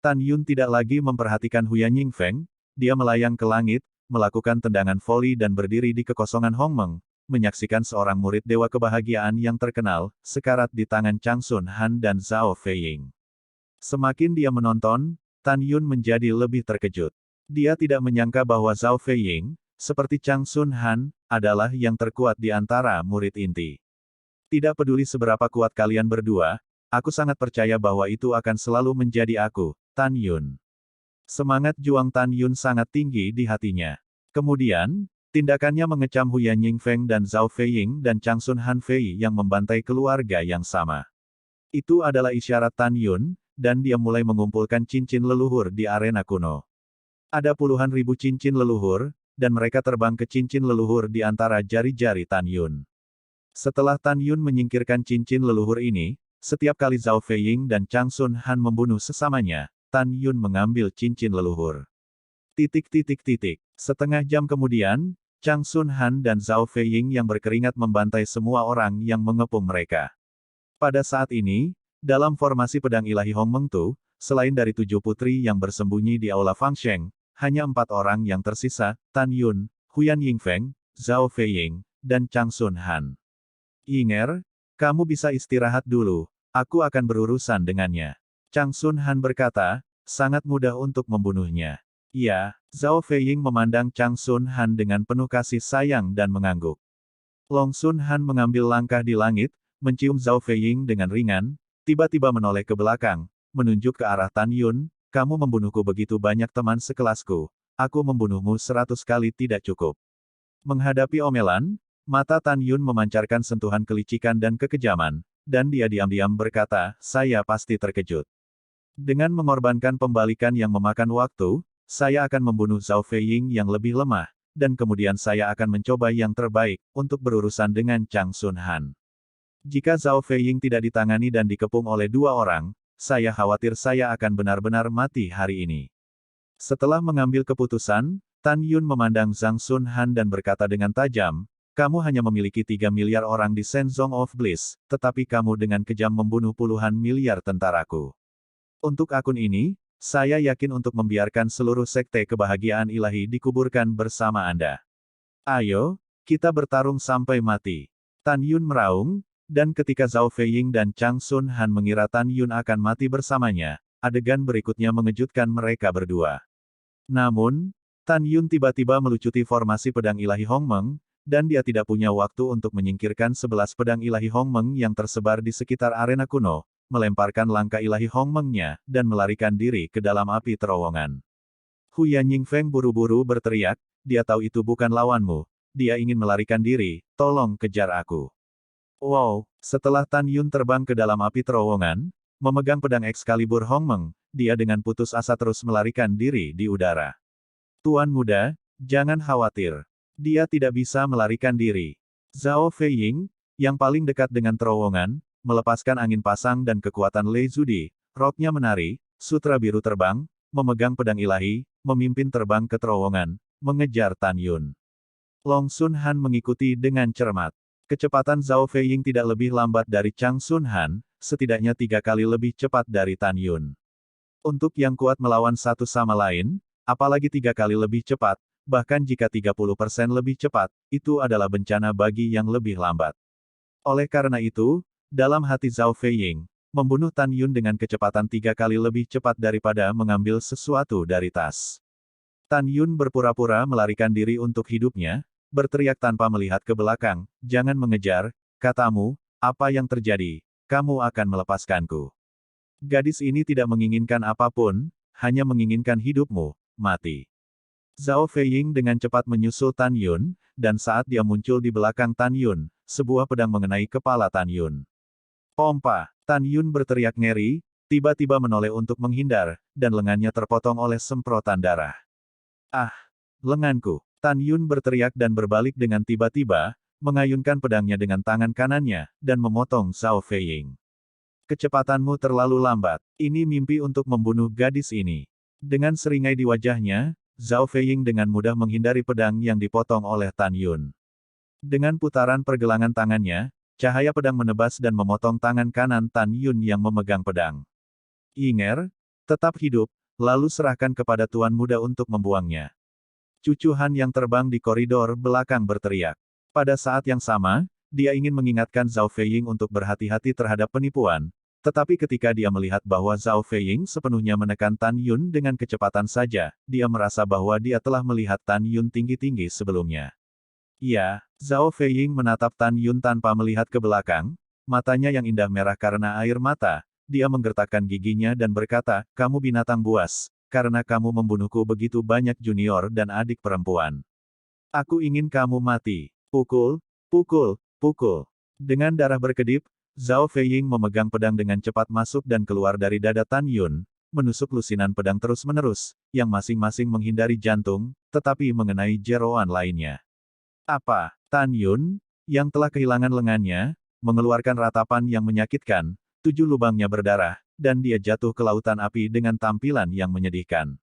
Tan Yun tidak lagi memperhatikan Hu Yanyingfeng, dia melayang ke langit, melakukan tendangan voli dan berdiri di kekosongan Hongmeng, menyaksikan seorang murid Dewa Kebahagiaan yang terkenal, sekarat di tangan Changsun Han dan Zhao Feiying. Semakin dia menonton, Tan Yun menjadi lebih terkejut. Dia tidak menyangka bahwa Zhao Feiying, seperti Changsun Han, adalah yang terkuat di antara murid inti. Tidak peduli seberapa kuat kalian berdua, aku sangat percaya bahwa itu akan selalu menjadi aku, Tan Yun. Semangat juang Tan Yun sangat tinggi di hatinya. Kemudian, tindakannya mengecam Hu Yanyingfeng dan Zhao Feiying dan Changsun Han Fei yang membantai keluarga yang sama. Itu adalah isyarat Tan Yun, dan dia mulai mengumpulkan cincin leluhur di arena kuno. Ada puluhan ribu cincin leluhur, dan mereka terbang ke cincin leluhur di antara jari-jari Tan Yun. Setelah Tan Yun menyingkirkan cincin leluhur ini, setiap kali Zhao Feiying dan Changsun Han membunuh sesamanya, Tan Yun mengambil cincin leluhur. Setengah jam kemudian, Changsun Han dan Zhao Feiying yang berkeringat membantai semua orang yang mengepung mereka. Pada saat ini, dalam formasi pedang ilahi Hongmeng Tu, selain dari 7 putri yang bersembunyi di aula Fang Sheng, hanya 4 orang yang tersisa, Tan Yun, Hu Yanyingfeng, Zhao Feiying, dan Changsun Han. Yinger, kamu bisa istirahat dulu, aku akan berurusan dengannya. Changsun Han berkata, sangat mudah untuk membunuhnya. Iya, Zhao Feiying memandang Changsun Han dengan penuh kasih sayang dan mengangguk. Long Sun Han mengambil langkah di langit, mencium Zhao Feiying dengan ringan, tiba-tiba menoleh ke belakang, menunjuk ke arah Tan Yun, kamu membunuhku begitu banyak teman sekelasku, aku membunuhmu 100 kali tidak cukup. Menghadapi omelan, mata Tan Yun memancarkan sentuhan kelicikan dan kekejaman, dan dia diam-diam berkata, saya pasti terkejut. Dengan mengorbankan pembalikan yang memakan waktu, saya akan membunuh Zhao Feiying yang lebih lemah, dan kemudian saya akan mencoba yang terbaik, untuk berurusan dengan Changsun Han. Jika Zhao Feiying tidak ditangani dan dikepung oleh 2 orang, saya khawatir saya akan benar-benar mati hari ini. Setelah mengambil keputusan, Tan Yun memandang Zhang Sun Han dan berkata dengan tajam, kamu hanya memiliki 3 miliar orang di Shenzong of Bliss, tetapi kamu dengan kejam membunuh puluhan miliar tentaraku. Untuk akun ini, saya yakin untuk membiarkan seluruh sekte kebahagiaan ilahi dikuburkan bersama Anda. Ayo, kita bertarung sampai mati. Tan Yun meraung, dan ketika Zhao Feiying dan Chang Sun Han mengira Tan Yun akan mati bersamanya, adegan berikutnya mengejutkan mereka berdua. Namun, Tan Yun tiba-tiba melucuti formasi pedang ilahi Hongmeng, dan dia tidak punya waktu untuk menyingkirkan 11 pedang ilahi Hongmeng yang tersebar di sekitar arena kuno, melemparkan langkah ilahi Hongmengnya, dan melarikan diri ke dalam api terowongan. Huyan Yingfeng buru-buru berteriak, dia tahu itu bukan lawanmu, dia ingin melarikan diri, tolong kejar aku. Wow, setelah Tan Yun terbang ke dalam api terowongan, memegang pedang Excalibur Hongmeng, dia dengan putus asa terus melarikan diri di udara. Tuan muda, jangan khawatir. Dia tidak bisa melarikan diri. Zhao Feiying, yang paling dekat dengan terowongan, melepaskan angin pasang dan kekuatan Lei Zudi, roknya menari, sutra biru terbang, memegang pedang ilahi, memimpin terbang ke terowongan, mengejar Tan Yun. Long Sun Han mengikuti dengan cermat. Kecepatan Zhao Feiying tidak lebih lambat dari Chang Sun Han, setidaknya 3 kali lebih cepat dari Tan Yun. Untuk yang kuat melawan satu sama lain, apalagi 3 kali lebih cepat, bahkan jika 30% lebih cepat, itu adalah bencana bagi yang lebih lambat. Oleh karena itu, dalam hati Zhao Feiying, membunuh Tan Yun dengan kecepatan 3 kali lebih cepat daripada mengambil sesuatu dari tas. Tan Yun berpura-pura melarikan diri untuk hidupnya, berteriak tanpa melihat ke belakang, jangan mengejar, katamu, apa yang terjadi, kamu akan melepaskanku. Gadis ini tidak menginginkan apapun, hanya menginginkan hidupmu, mati. Zhao Feiying dengan cepat menyusul Tan Yun, dan saat dia muncul di belakang Tan Yun, sebuah pedang mengenai kepala Tan Yun. Pompa! Tan Yun berteriak ngeri, tiba-tiba menoleh untuk menghindar, dan lengannya terpotong oleh semprotan darah. Ah! Lenganku! Tan Yun berteriak dan berbalik dengan tiba-tiba, mengayunkan pedangnya dengan tangan kanannya, dan memotong Zhao Feiying. Kecepatanmu terlalu lambat. Ini mimpi untuk membunuh gadis ini. Dengan seringai di wajahnya, Zhao Feiying dengan mudah menghindari pedang yang dipotong oleh Tan Yun. Dengan putaran pergelangan tangannya, cahaya pedang menebas dan memotong tangan kanan Tan Yun yang memegang pedang. Yinger, tetap hidup, lalu serahkan kepada tuan muda untuk membuangnya. Cucu Han yang terbang di koridor belakang berteriak. Pada saat yang sama, dia ingin mengingatkan Zhao Feiying untuk berhati-hati terhadap penipuan, tetapi ketika dia melihat bahwa Zhao Feiying sepenuhnya menekan Tan Yun dengan kecepatan saja, dia merasa bahwa dia telah melihat Tan Yun tinggi-tinggi sebelumnya. Ya, Zhao Feiying menatap Tan Yun tanpa melihat ke belakang, matanya yang indah merah karena air mata, dia menggertakkan giginya dan berkata, kamu binatang buas. Karena kamu membunuhku begitu banyak junior dan adik perempuan. Aku ingin kamu mati. Pukul, pukul, pukul. Dengan darah berkedip, Zhao Feiying memegang pedang dengan cepat masuk dan keluar dari dada Tan Yun, menusuk lusinan pedang terus-menerus, yang masing-masing menghindari jantung, tetapi mengenai jeroan lainnya. Apa? Tan Yun, yang telah kehilangan lengannya, mengeluarkan ratapan yang menyakitkan, 7 lubangnya berdarah, dan dia jatuh ke lautan api dengan tampilan yang menyedihkan.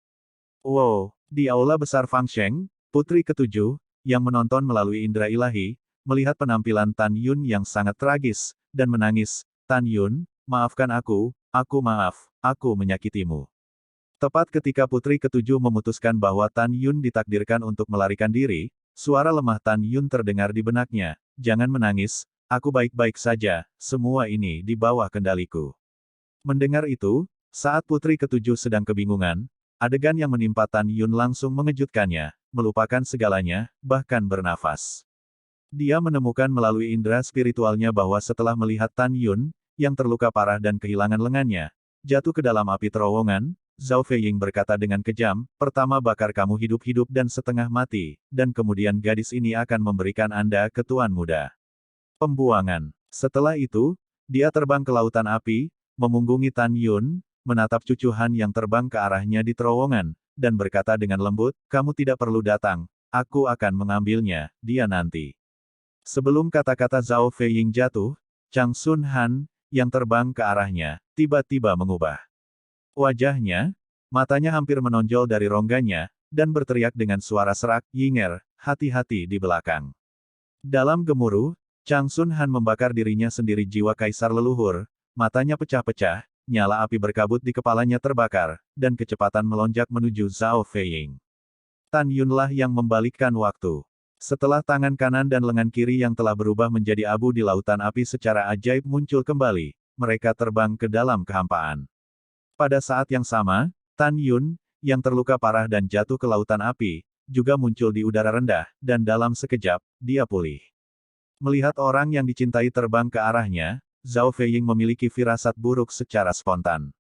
Wow! Di aula besar Fang Sheng, putri ketujuh, yang menonton melalui indera ilahi, melihat penampilan Tan Yun yang sangat tragis, dan menangis, Tan Yun, maafkan aku maaf, aku menyakitimu. Tepat ketika putri ketujuh memutuskan bahwa Tan Yun ditakdirkan untuk melarikan diri, suara lemah Tan Yun terdengar di benaknya, jangan menangis, aku baik-baik saja, semua ini di bawah kendaliku. Mendengar itu, saat putri ketujuh sedang kebingungan, adegan yang menimpa Tan Yun langsung mengejutkannya, melupakan segalanya, bahkan bernafas. Dia menemukan melalui indera spiritualnya bahwa setelah melihat Tan Yun, yang terluka parah dan kehilangan lengannya, jatuh ke dalam api terowongan, Zhao Feiying berkata dengan kejam, pertama bakar kamu hidup-hidup dan setengah mati, dan kemudian gadis ini akan memberikan Anda ke tuan muda. Pembuangan. Setelah itu, dia terbang ke lautan api, memunggungi Tan Yun, menatap cucu Han yang terbang ke arahnya di terowongan, dan berkata dengan lembut, kamu tidak perlu datang, aku akan mengambilnya, dia nanti. Sebelum kata-kata Zhao Feiying jatuh, Chang Sun Han, yang terbang ke arahnya, tiba-tiba mengubah wajahnya, matanya hampir menonjol dari rongganya, dan berteriak dengan suara serak, Yinger, hati-hati di belakang. Dalam gemuruh, Chang Sun Han membakar dirinya sendiri jiwa kaisar leluhur, matanya pecah-pecah, nyala api berkabut di kepalanya terbakar, dan kecepatan melonjak menuju Zhao Feiying. Tan Yunlah yang membalikkan waktu. Setelah tangan kanan dan lengan kiri yang telah berubah menjadi abu di lautan api secara ajaib muncul kembali, mereka terbang ke dalam kehampaan. Pada saat yang sama, Tan Yun, yang terluka parah dan jatuh ke lautan api, juga muncul di udara rendah, dan dalam sekejap, dia pulih. Melihat orang yang dicintai terbang ke arahnya, Zhao Feiying memiliki firasat buruk secara spontan.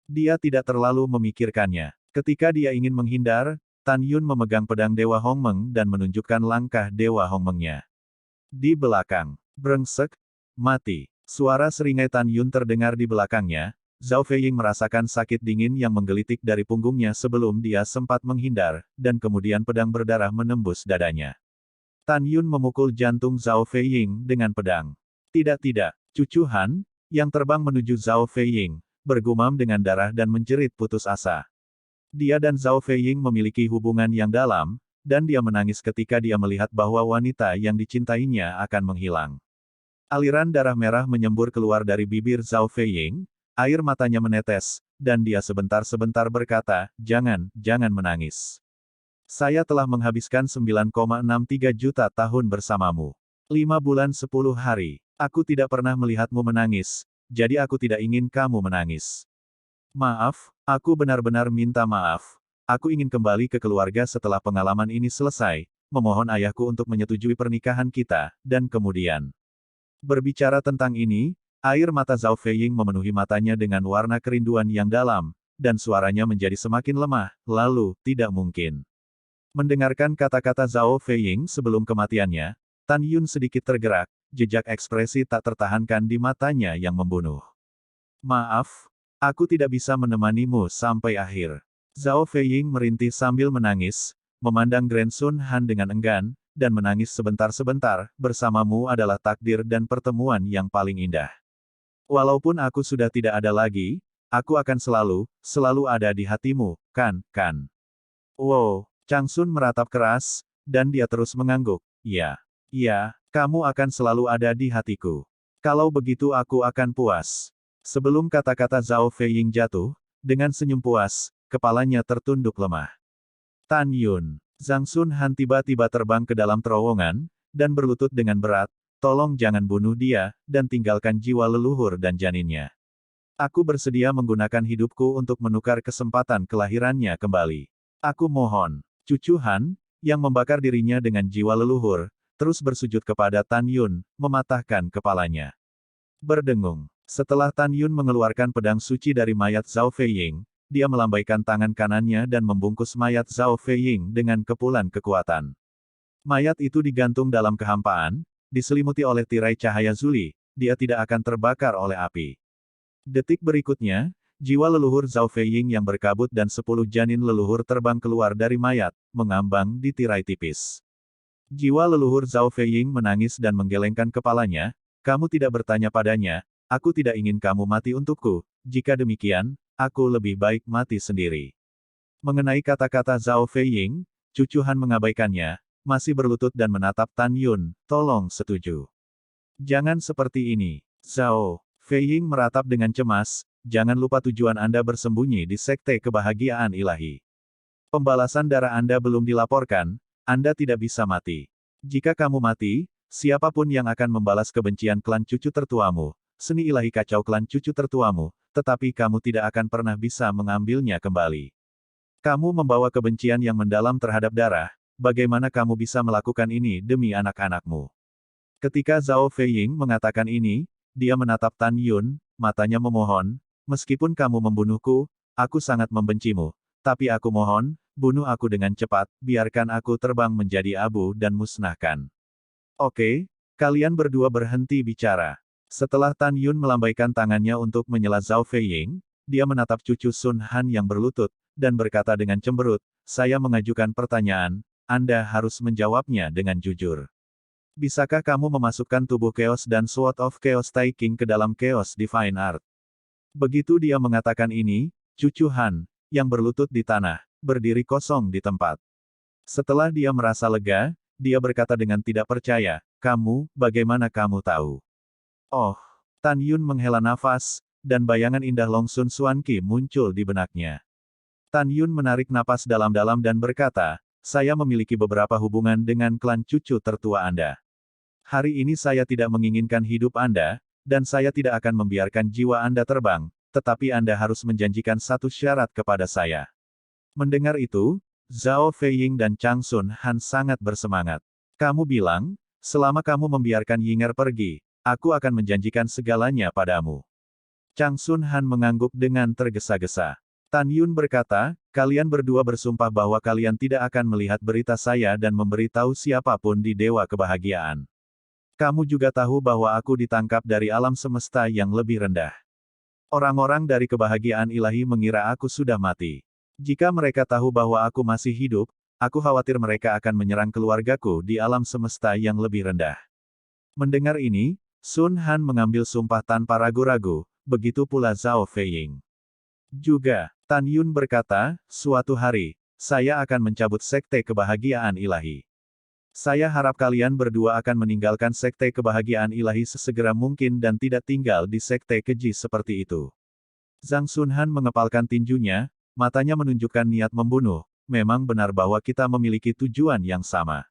Dia tidak terlalu memikirkannya. Ketika dia ingin menghindar, Tan Yun memegang pedang Dewa Hongmeng dan menunjukkan langkah Dewa Hongmengnya. Di belakang, brengsek, mati. Suara seringai Tan Yun terdengar di belakangnya. Zhao Feiying merasakan sakit dingin yang menggelitik dari punggungnya sebelum dia sempat menghindar, dan kemudian pedang berdarah menembus dadanya. Tan Yun memukul jantung Zhao Feiying dengan pedang. Tidak, Cucu Han, yang terbang menuju Zhao Feiying, bergumam dengan darah dan menjerit putus asa. Dia dan Zhao Feiying memiliki hubungan yang dalam, dan dia menangis ketika dia melihat bahwa wanita yang dicintainya akan menghilang. Aliran darah merah menyembur keluar dari bibir Zhao Feiying, air matanya menetes, dan dia sebentar-sebentar berkata, jangan menangis. Saya telah menghabiskan 9,63 juta tahun bersamamu. 5 bulan 10 hari. Aku tidak pernah melihatmu menangis, jadi aku tidak ingin kamu menangis. Maaf, aku benar-benar minta maaf. Aku ingin kembali ke keluarga setelah pengalaman ini selesai, memohon ayahku untuk menyetujui pernikahan kita, dan kemudian. Berbicara tentang ini, air mata Zhao Feiying memenuhi matanya dengan warna kerinduan yang dalam, dan suaranya menjadi semakin lemah, lalu, tidak mungkin. Mendengarkan kata-kata Zhao Feiying sebelum kematiannya, Tan Yun sedikit tergerak, jejak ekspresi tak tertahankan di matanya yang membunuh. Maaf. Aku tidak bisa menemanimu sampai akhir. Zhao Feiying merintih sambil menangis, memandang Grand Sun Han dengan enggan, dan menangis sebentar-sebentar, bersamamu adalah takdir dan pertemuan yang paling indah. Walaupun aku sudah tidak ada lagi, aku akan selalu ada di hatimu, kan? Wow, Chang Sun meratap keras, dan dia terus mengangguk. Iya, kamu akan selalu ada di hatiku. Kalau begitu aku akan puas. Sebelum kata-kata Zhao Feiying jatuh, dengan senyum puas, kepalanya tertunduk lemah. Tan Yun, Zhang Sun Han tiba-tiba terbang ke dalam terowongan, dan berlutut dengan berat, tolong jangan bunuh dia, dan tinggalkan jiwa leluhur dan janinnya. Aku bersedia menggunakan hidupku untuk menukar kesempatan kelahirannya kembali. Aku mohon. Cucu Han, yang membakar dirinya dengan jiwa leluhur, terus bersujud kepada Tan Yun, mematahkan kepalanya. Berdengung. Setelah Tan Yun mengeluarkan pedang suci dari mayat Zhao Feiying, dia melambaikan tangan kanannya dan membungkus mayat Zhao Feiying dengan kepulan kekuatan. Mayat itu digantung dalam kehampaan, diselimuti oleh tirai cahaya Zuli, dia tidak akan terbakar oleh api. Detik berikutnya, jiwa leluhur Zhao Feiying yang berkabut dan 10 janin leluhur terbang keluar dari mayat, mengambang di tirai tipis. Jiwa leluhur Zhao Feiying menangis dan menggelengkan kepalanya, kamu tidak bertanya padanya, aku tidak ingin kamu mati untukku, jika demikian, aku lebih baik mati sendiri. Mengenai kata-kata Zhao Feiying, Cucu Han mengabaikannya, masih berlutut dan menatap Tan Yun, tolong setuju. Jangan seperti ini. Zhao Feiying meratap dengan cemas, jangan lupa tujuan Anda bersembunyi di Sekte Kebahagiaan Ilahi. Pembalasan darah Anda belum dilaporkan, Anda tidak bisa mati. Jika kamu mati, siapapun yang akan membalas kebencian klan cucu tertuamu, seni ilahi kacau klan cucu tertuamu, tetapi kamu tidak akan pernah bisa mengambilnya kembali. Kamu membawa kebencian yang mendalam terhadap darah, bagaimana kamu bisa melakukan ini demi anak-anakmu? Ketika Zhao Feiying mengatakan ini, dia menatap Tan Yun, matanya memohon, meskipun kamu membunuhku, aku sangat membencimu, tapi aku mohon, bunuh aku dengan cepat, biarkan aku terbang menjadi abu dan musnahkan. Oke, kalian berdua berhenti bicara. Setelah Tan Yun melambaikan tangannya untuk menyela Zhao Feiying, dia menatap cucu Sun Han yang berlutut, dan berkata dengan cemberut, saya mengajukan pertanyaan, Anda harus menjawabnya dengan jujur. Bisakah kamu memasukkan tubuh Chaos dan Sword of Chaos Tai King ke dalam Chaos Divine Art? Begitu dia mengatakan ini, cucu Han, yang berlutut di tanah, berdiri kosong di tempat. Setelah dia merasa lega, dia berkata dengan tidak percaya, bagaimana kamu tahu? Oh, Tan Yun menghela nafas, dan bayangan indah Long Sun Xuan Qi muncul di benaknya. Tan Yun menarik napas dalam-dalam dan berkata, saya memiliki beberapa hubungan dengan klan cucu tertua Anda. Hari ini saya tidak menginginkan hidup Anda, dan saya tidak akan membiarkan jiwa Anda terbang, tetapi Anda harus menjanjikan satu syarat kepada saya. Mendengar itu, Zhao Feiying dan Chang Sun Han sangat bersemangat. Kamu bilang, selama kamu membiarkan Yinger pergi, aku akan menjanjikan segalanya padamu. Chang Sun Han mengangguk dengan tergesa-gesa. Tan Yun berkata, kalian berdua bersumpah bahwa kalian tidak akan melihat berita saya dan memberitahu siapapun di Dewa Kebahagiaan. Kamu juga tahu bahwa aku ditangkap dari alam semesta yang lebih rendah. Orang-orang dari kebahagiaan ilahi mengira aku sudah mati. Jika mereka tahu bahwa aku masih hidup, aku khawatir mereka akan menyerang keluargaku di alam semesta yang lebih rendah. Mendengar ini, Sun Han mengambil sumpah tanpa ragu-ragu, begitu pula Zhao Feiying. Juga, Tan Yun berkata, suatu hari, saya akan mencabut sekte kebahagiaan ilahi. Saya harap kalian berdua akan meninggalkan sekte kebahagiaan ilahi sesegera mungkin dan tidak tinggal di sekte keji seperti itu. Zhang Sun Han mengepalkan tinjunya, matanya menunjukkan niat membunuh, memang benar bahwa kita memiliki tujuan yang sama.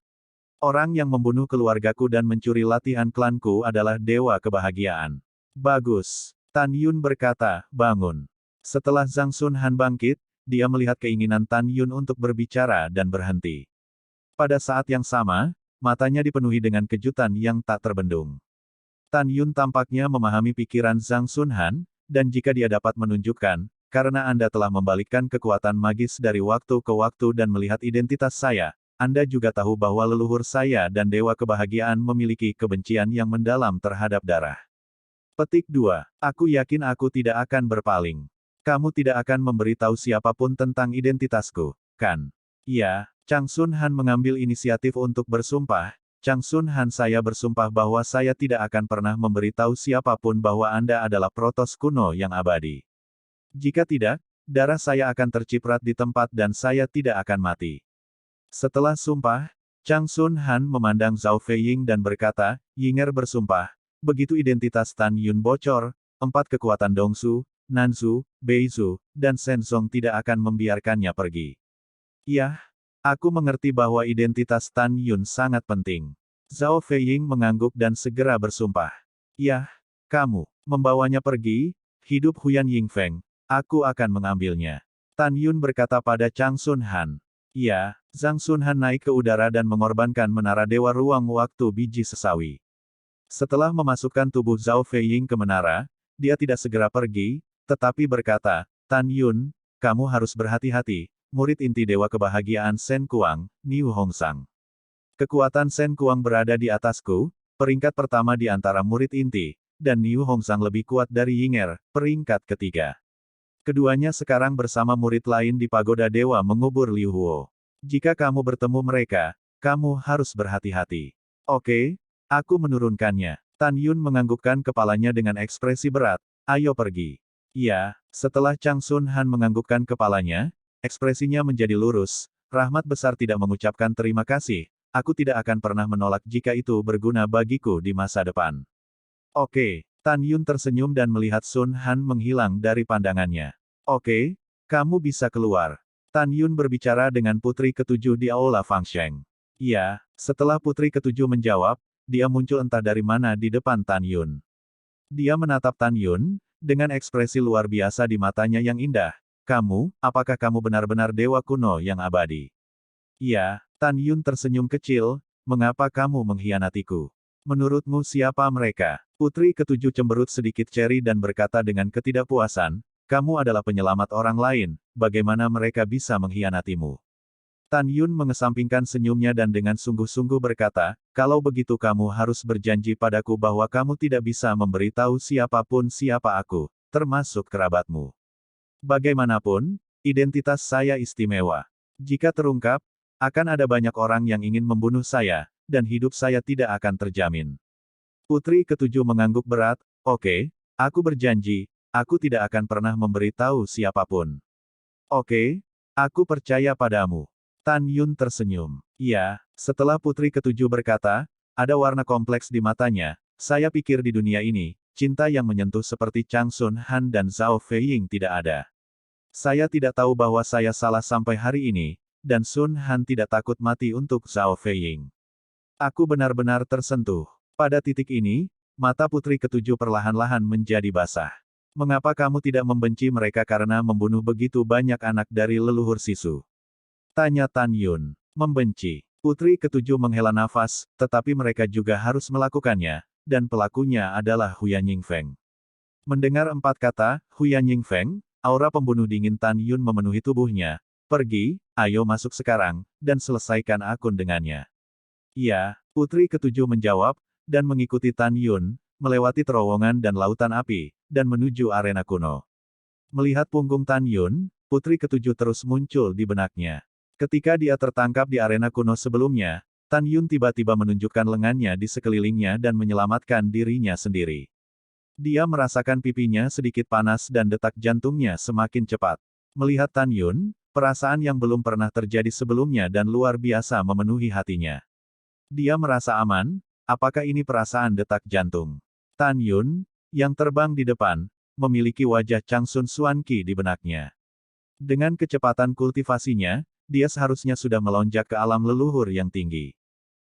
Orang yang membunuh keluargaku dan mencuri latihan klanku adalah Dewa Kebahagiaan. Bagus. Tan Yun berkata, bangun. Setelah Zhang Sun Han bangkit, dia melihat keinginan Tan Yun untuk berbicara dan berhenti. Pada saat yang sama, matanya dipenuhi dengan kejutan yang tak terbendung. Tan Yun tampaknya memahami pikiran Zhang Sun Han, dan jika dia dapat menunjukkan, karena Anda telah membalikkan kekuatan magis dari waktu ke waktu dan melihat identitas saya, Anda juga tahu bahwa leluhur saya dan Dewa Kebahagiaan memiliki kebencian yang mendalam terhadap darah. Petik 2. Aku yakin aku tidak akan berpaling. Kamu tidak akan memberitahu siapapun tentang identitasku, kan? Iya, Chang Sun Han mengambil inisiatif untuk bersumpah. Chang Sun Han, saya bersumpah bahwa saya tidak akan pernah memberitahu siapapun bahwa Anda adalah Protos kuno yang abadi. Jika tidak, darah saya akan terciprat di tempat dan saya tidak akan mati. Setelah sumpah, Chang Sun Han memandang Zhao Feiying dan berkata, Yinger bersumpah, begitu identitas Tan Yun bocor, 4 kekuatan Dongsu, Nanzu, Beizu, dan Shenzong tidak akan membiarkannya pergi. Iya, aku mengerti bahwa identitas Tan Yun sangat penting. Zhao Feiying mengangguk dan segera bersumpah. Iya, kamu membawanya pergi, hidup Huyan Yingfeng, aku akan mengambilnya. Tan Yun berkata pada Chang Sun Han. Iya, Zhang Sun Han naik ke udara dan mengorbankan menara Dewa Ruang Waktu biji sesawi. Setelah memasukkan tubuh Zhao Feiying ke menara, dia tidak segera pergi, tetapi berkata, Tan Yun, kamu harus berhati-hati, murid inti Dewa Kebahagiaan Shen Kuang, Niu Hongsang. Kekuatan Shen Kuang berada di atasku, peringkat pertama di antara murid inti, dan Niu Hongsang lebih kuat dari Yinger, peringkat ketiga. Keduanya sekarang bersama murid lain di Pagoda Dewa mengubur Liu Huo. Jika kamu bertemu mereka, kamu harus berhati-hati. Oke, aku menurunkannya. Tan Yun menganggukkan kepalanya dengan ekspresi berat, ayo pergi. Iya, setelah Chang Sun Han menganggukkan kepalanya, ekspresinya menjadi lurus, rahmat besar tidak mengucapkan terima kasih, aku tidak akan pernah menolak jika itu berguna bagiku di masa depan. Oke, Tan Yun tersenyum dan melihat Sun Han menghilang dari pandangannya. Oke, kamu bisa keluar. Tan Yun berbicara dengan putri ketujuh di Aula Fangsheng. Iya, setelah putri ketujuh menjawab, dia muncul entah dari mana di depan Tan Yun. Dia menatap Tan Yun, dengan ekspresi luar biasa di matanya yang indah. Kamu, apakah kamu benar-benar dewa kuno yang abadi? Iya, Tan Yun tersenyum kecil, mengapa kamu mengkhianatiku? Menurutmu siapa mereka? Putri ketujuh cemberut sedikit ceri dan berkata dengan ketidakpuasan, kamu adalah penyelamat orang lain, bagaimana mereka bisa mengkhianatimu? Tan Yun mengesampingkan senyumnya dan dengan sungguh-sungguh berkata, kalau begitu kamu harus berjanji padaku bahwa kamu tidak bisa memberitahu siapapun siapa aku, termasuk kerabatmu. Bagaimanapun, identitas saya istimewa. Jika terungkap, akan ada banyak orang yang ingin membunuh saya, dan hidup saya tidak akan terjamin. Putri ketujuh mengangguk berat, oke, aku berjanji, aku tidak akan pernah memberitahu siapapun. Oke, aku percaya padamu. Tan Yun tersenyum. Iya, setelah putri ketujuh berkata, ada warna kompleks di matanya, saya pikir di dunia ini, cinta yang menyentuh seperti Chang Sun Han dan Zhao Feiying tidak ada. Saya tidak tahu bahwa saya salah sampai hari ini, dan Sun Han tidak takut mati untuk Zhao Feiying. Aku benar-benar tersentuh. Pada titik ini, mata putri ketujuh perlahan-lahan menjadi basah. Mengapa kamu tidak membenci mereka karena membunuh begitu banyak anak dari leluhur Sisu? Tanya Tan Yun. Membenci. Putri ketujuh menghela nafas, tetapi mereka juga harus melakukannya, dan pelakunya adalah Huyan Yingfeng. Mendengar empat kata, Huyan Yingfeng, aura pembunuh dingin Tan Yun memenuhi tubuhnya. Pergi, ayo masuk sekarang, dan selesaikan akun dengannya. Iya, putri ketujuh menjawab, dan mengikuti Tan Yun, melewati terowongan dan lautan api, dan menuju arena kuno. Melihat punggung Tan Yun, putri ketujuh terus muncul di benaknya. Ketika dia tertangkap di arena kuno sebelumnya, Tan Yun tiba-tiba menunjukkan lengannya di sekelilingnya dan menyelamatkan dirinya sendiri. Dia merasakan pipinya sedikit panas dan detak jantungnya semakin cepat. Melihat Tan Yun, perasaan yang belum pernah terjadi sebelumnya dan luar biasa memenuhi hatinya. Dia merasa aman. Apakah ini perasaan detak jantung? Tan Yun, yang terbang di depan, memiliki wajah Chang Sun Xuanqi di benaknya. Dengan kecepatan kultivasinya, dia seharusnya sudah melonjak ke alam leluhur yang tinggi.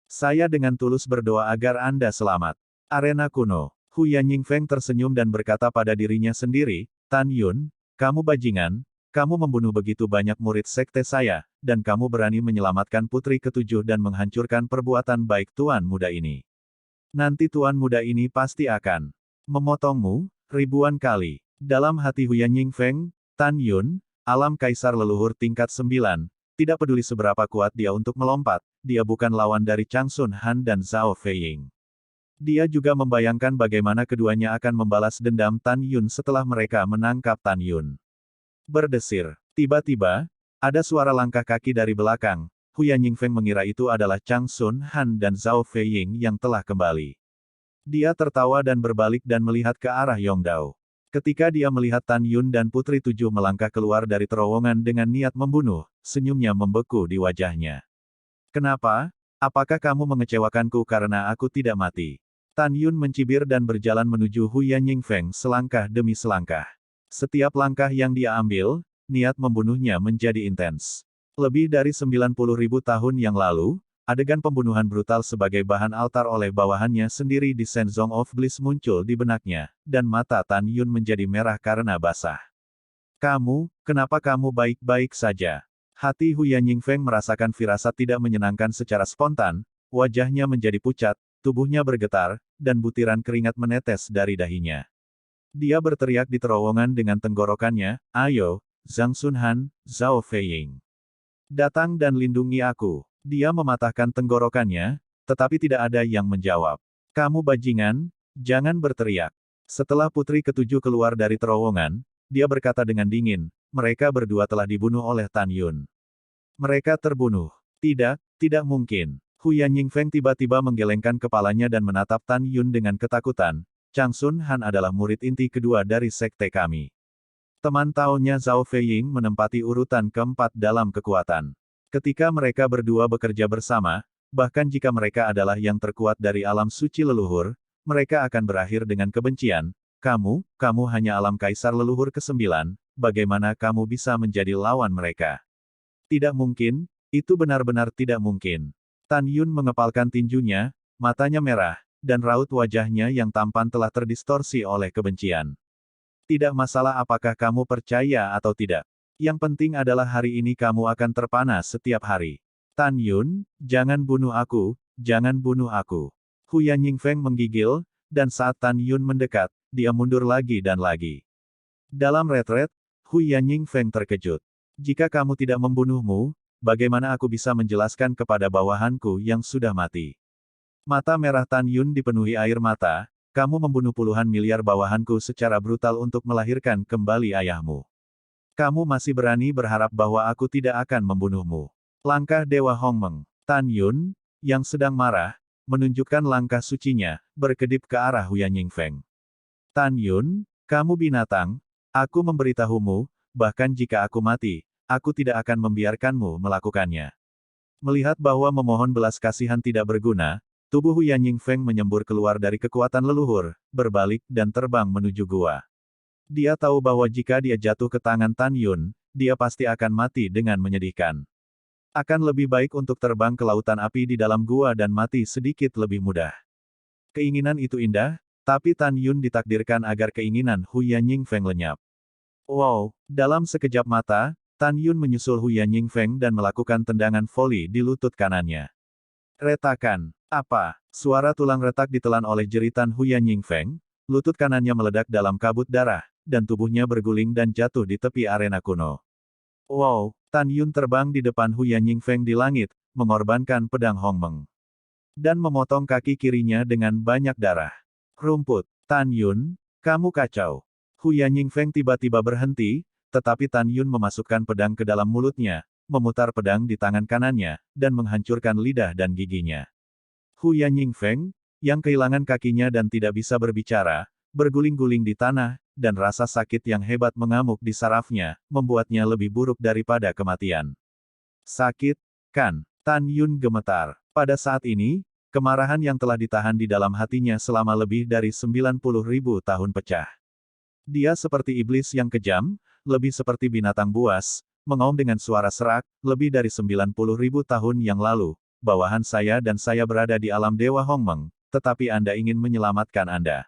Saya dengan tulus berdoa agar Anda selamat. Arena kuno. Huyan Yingfeng tersenyum dan berkata pada dirinya sendiri, Tan Yun, kamu bajingan, kamu membunuh begitu banyak murid sekte saya, dan kamu berani menyelamatkan putri ketujuh dan menghancurkan perbuatan baik tuan muda ini. Nanti tuan muda ini pasti akan memotongmu ribuan kali. Dalam hati Huyan Yingfeng, Tan Yun, alam kaisar leluhur tingkat 9, tidak peduli seberapa kuat dia untuk melompat, dia bukan lawan dari Chang Sun Han dan Zhao Feiying. Dia juga membayangkan bagaimana keduanya akan membalas dendam Tan Yun setelah mereka menangkap Tan Yun. Berdesir. Tiba-tiba, ada suara langkah kaki dari belakang. Huyan Yingfeng mengira itu adalah Chang Sun Han dan Zhao Feiying yang telah kembali. Dia tertawa dan berbalik dan melihat ke arah Yongdao. Ketika dia melihat Tan Yun dan Putri Tujuh melangkah keluar dari terowongan dengan niat membunuh, senyumnya membeku di wajahnya. Kenapa? Apakah kamu mengecewakanku karena aku tidak mati? Tan Yun mencibir dan berjalan menuju Huyan Yingfeng selangkah demi selangkah. Setiap langkah yang dia ambil, niat membunuhnya menjadi intens. Lebih dari 90.000 tahun yang lalu, adegan pembunuhan brutal sebagai bahan altar oleh bawahannya sendiri di Shenzong of Bliss muncul di benaknya, dan mata Tan Yun menjadi merah karena basah. Kenapa kamu baik-baik saja? Hati Huyan Yingfeng merasakan firasat tidak menyenangkan secara spontan, wajahnya menjadi pucat, tubuhnya bergetar, dan butiran keringat menetes dari dahinya. Dia berteriak di terowongan dengan tenggorokannya, ayo, Zhang Sun Han, Zhao Feiying. Datang dan lindungi aku. Dia mematahkan tenggorokannya, tetapi tidak ada yang menjawab. Kamu bajingan, jangan berteriak. Setelah putri ketujuh keluar dari terowongan, dia berkata dengan dingin, mereka berdua telah dibunuh oleh Tan Yun. Mereka terbunuh. Tidak mungkin. Huyan Yingfeng tiba-tiba menggelengkan kepalanya dan menatap Tan Yun dengan ketakutan. Chang Sun Han adalah murid inti kedua dari sekte kami. Teman tahunnya Zhao Feiying menempati urutan keempat dalam kekuatan. Ketika mereka berdua bekerja bersama, bahkan jika mereka adalah yang terkuat dari alam suci leluhur, mereka akan berakhir dengan kebencian. Kamu hanya alam kaisar leluhur ke-9, bagaimana kamu bisa menjadi lawan mereka? Tidak mungkin, itu benar-benar tidak mungkin. Tan Yun mengepalkan tinjunya, matanya merah, dan raut wajahnya yang tampan telah terdistorsi oleh kebencian. Tidak masalah apakah kamu percaya atau tidak. Yang penting adalah hari ini kamu akan terpana setiap hari. Tan Yun, jangan bunuh aku, jangan bunuh aku. Huyan Yingfeng menggigil, dan saat Tan Yun mendekat, dia mundur lagi dan lagi. Dalam retret, Huyan Yingfeng terkejut. Jika kamu tidak membunuhmu, bagaimana aku bisa menjelaskan kepada bawahanku yang sudah mati? Mata merah Tan Yun dipenuhi air mata, kamu membunuh puluhan miliar bawahanku secara brutal untuk melahirkan kembali ayahmu. Kamu masih berani berharap bahwa aku tidak akan membunuhmu. Langkah Dewa Hongmeng. Tan Yun, yang sedang marah, menunjukkan langkah sucinya, berkedip ke arah Huyan Yingfeng. Tan Yun, kamu binatang, aku memberitahumu, bahkan jika aku mati, aku tidak akan membiarkanmu melakukannya. Melihat bahwa memohon belas kasihan tidak berguna, tubuh Huyan Yingfeng menyembur keluar dari kekuatan leluhur, berbalik dan terbang menuju gua. Dia tahu bahwa jika dia jatuh ke tangan Tan Yun, dia pasti akan mati dengan menyedihkan. Akan lebih baik untuk terbang ke lautan api di dalam gua dan mati sedikit lebih mudah. Keinginan itu indah, tapi Tan Yun ditakdirkan agar keinginan Huyan Yingfeng lenyap. Wow, dalam sekejap mata, Tan Yun menyusul Huyan Yingfeng dan melakukan tendangan voli di lutut kanannya. Retakan. Apa? Suara tulang retak ditelan oleh jeritan Huyan Yingfeng, lutut kanannya meledak dalam kabut darah, dan tubuhnya berguling dan jatuh di tepi arena kuno. Wow, Tan Yun terbang di depan Huyan Yingfeng di langit, mengorbankan pedang Hongmeng. Dan memotong kaki kirinya dengan banyak darah. Rumput. Tan Yun, kamu kacau. Huyan Yingfeng tiba-tiba berhenti, tetapi Tan Yun memasukkan pedang ke dalam mulutnya, memutar pedang di tangan kanannya, dan menghancurkan lidah dan giginya. Huyan Yingfeng, yang kehilangan kakinya dan tidak bisa berbicara, berguling-guling di tanah, dan rasa sakit yang hebat mengamuk di sarafnya, membuatnya lebih buruk daripada kematian. Sakit, kan? Tan Yun gemetar. Pada saat ini, kemarahan yang telah ditahan di dalam hatinya selama lebih dari 90.000 tahun pecah. Dia seperti iblis yang kejam, lebih seperti binatang buas, mengaum dengan suara serak, lebih dari 90.000 tahun yang lalu. Bawahan saya dan saya berada di alam Dewa Hongmeng, tetapi Anda ingin menyelamatkan Anda.